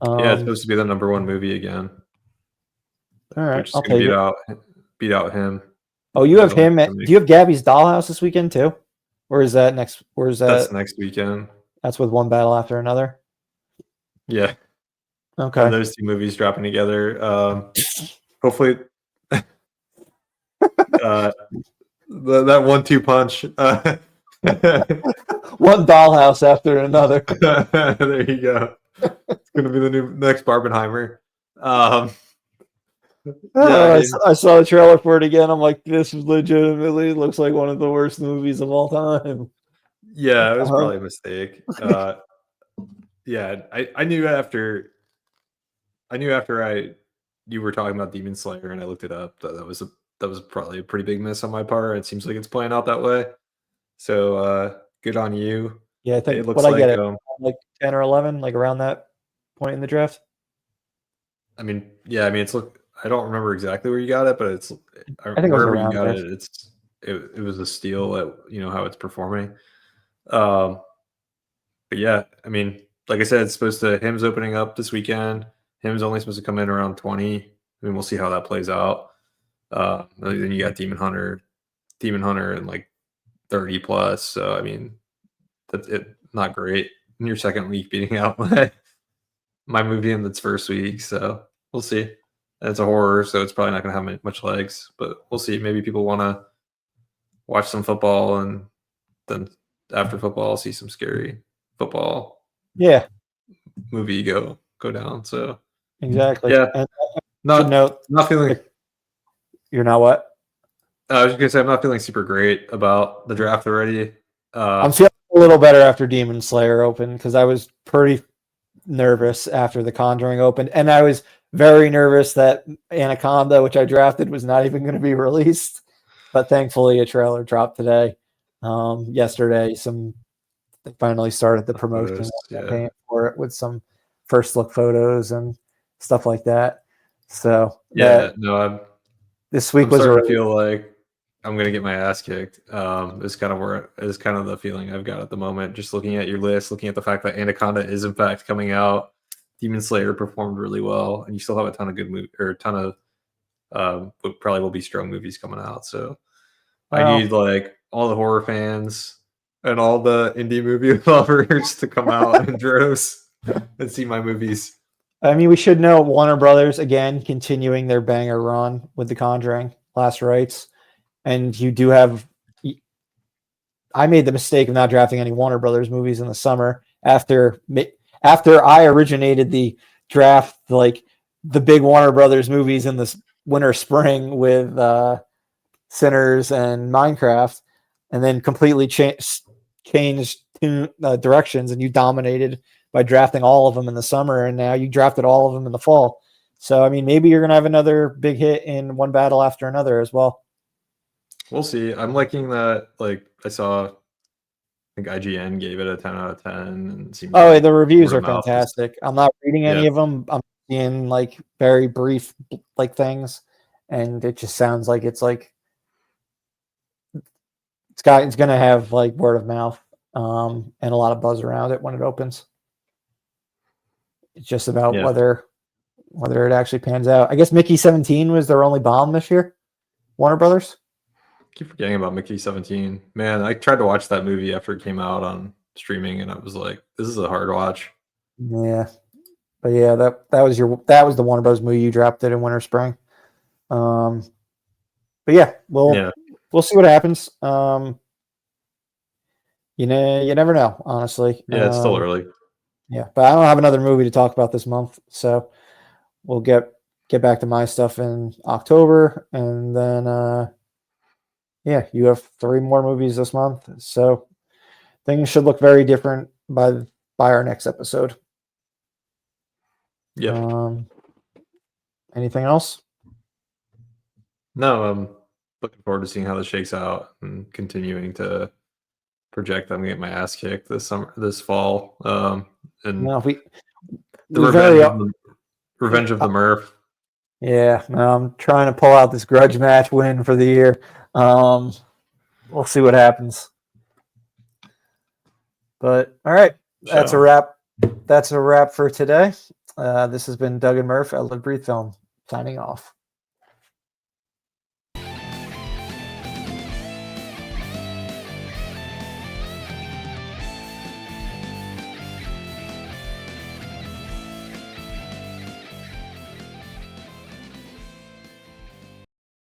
Yeah, it's supposed to be the #1 movie again. All right, Which is I'll going take it. to beat out him. Oh, you have him. Do you have Gabby's Dollhouse this weekend too? Or is that next? Or is that? That's next weekend. That's with one battle after another. Yeah. Okay. And those two movies dropping together. Hopefully, that 1-2 punch. One Dollhouse after another. There you go. It's going to be the next Barbenheimer. I saw the trailer for it again. I'm like, this legitimately looks like one of the worst movies of all time. Yeah, it was probably a mistake. Yeah, I knew after you were talking about Demon Slayer and I looked it up that was probably a pretty big miss on my part. It seems like it's playing out that way. So good on you. Yeah, I think it looks what I get like 10 or 11, like around that point in the draft. I mean, yeah, I mean I don't remember exactly where you got it, but I think wherever you around got there. it was a steal at how it's performing. But yeah, I mean, like I said, it's supposed to him's opening up this weekend. Him's only supposed to come in around 20. I mean, we'll see how that plays out. Then you got Demon Hunter and like 30 plus. So I mean, that's it. Not great in your second week beating out my movie in its first week. So we'll see. And it's a horror, so it's probably not going to have much legs. But we'll see. Maybe people want to watch some football and then after football see some scary football. Yeah, movie go down. So exactly. yeah, And not feeling. You're not what? I was just gonna say I'm not feeling super great about the draft already. I'm feeling a little better after Demon Slayer opened because I was pretty nervous after the Conjuring opened, and I was very nervous that Anaconda, which I drafted, was not even going to be released. But thankfully, a trailer dropped today. Yesterday, they finally started the promotion campaign for it with some first look photos and stuff like that. So this week I'm was starting to feel like I'm gonna get my ass kicked. Is kind of the feeling I've got at the moment. Just looking at your list, looking at the fact that Anaconda is in fact coming out. Demon Slayer performed really well, and you still have a ton of good probably will be strong movies coming out. So I need like all the horror fans and all the indie movie lovers to come out in droves and see my movies. I mean, we should know Warner Brothers again continuing their banger run with The Conjuring, Last Rites, and you do have. I made the mistake of not drafting any Warner Brothers movies in the summer after I originated the draft, like the big Warner Brothers movies in the winter spring with Sinners and Minecraft, and then completely changed directions, and you dominated by drafting all of them in the summer, and now you drafted all of them in the fall. So, I mean, maybe you're going to have another big hit in one battle after another as well. We'll see. I'm liking that. Like I saw, I think IGN gave it a 10 out of 10. And the reviews are fantastic. I'm not reading any of them. I'm seeing like very brief like things, and it just sounds like it's going to have like word of mouth and a lot of buzz around it when it opens. It's just about whether it actually pans out. I guess Mickey 17 was their only bomb this year. Warner Brothers. I keep forgetting about Mickey 17. Man, I tried to watch that movie after it came out on streaming, and I was like, "This is a hard watch." Yeah, but yeah, that was the Warner Bros. Movie you drafted in winter spring. But yeah, we'll see what happens. You never know, honestly. Yeah, it's still early. Yeah, but I don't have another movie to talk about this month, so we'll get back to my stuff in October, and then yeah, you have 3 more movies this month, so things should look very different by our next episode. Yeah. Anything else? No. looking forward to seeing how this shakes out and continuing to project that I'm gonna get my ass kicked this fall. And No, the we very revenge of the Murph. yeah. I'm trying to pull out this grudge match win for the year. We'll see what happens. But all right, that's a wrap. That's a wrap for today. This has been Doug and Murph at Live Breathe Film signing off.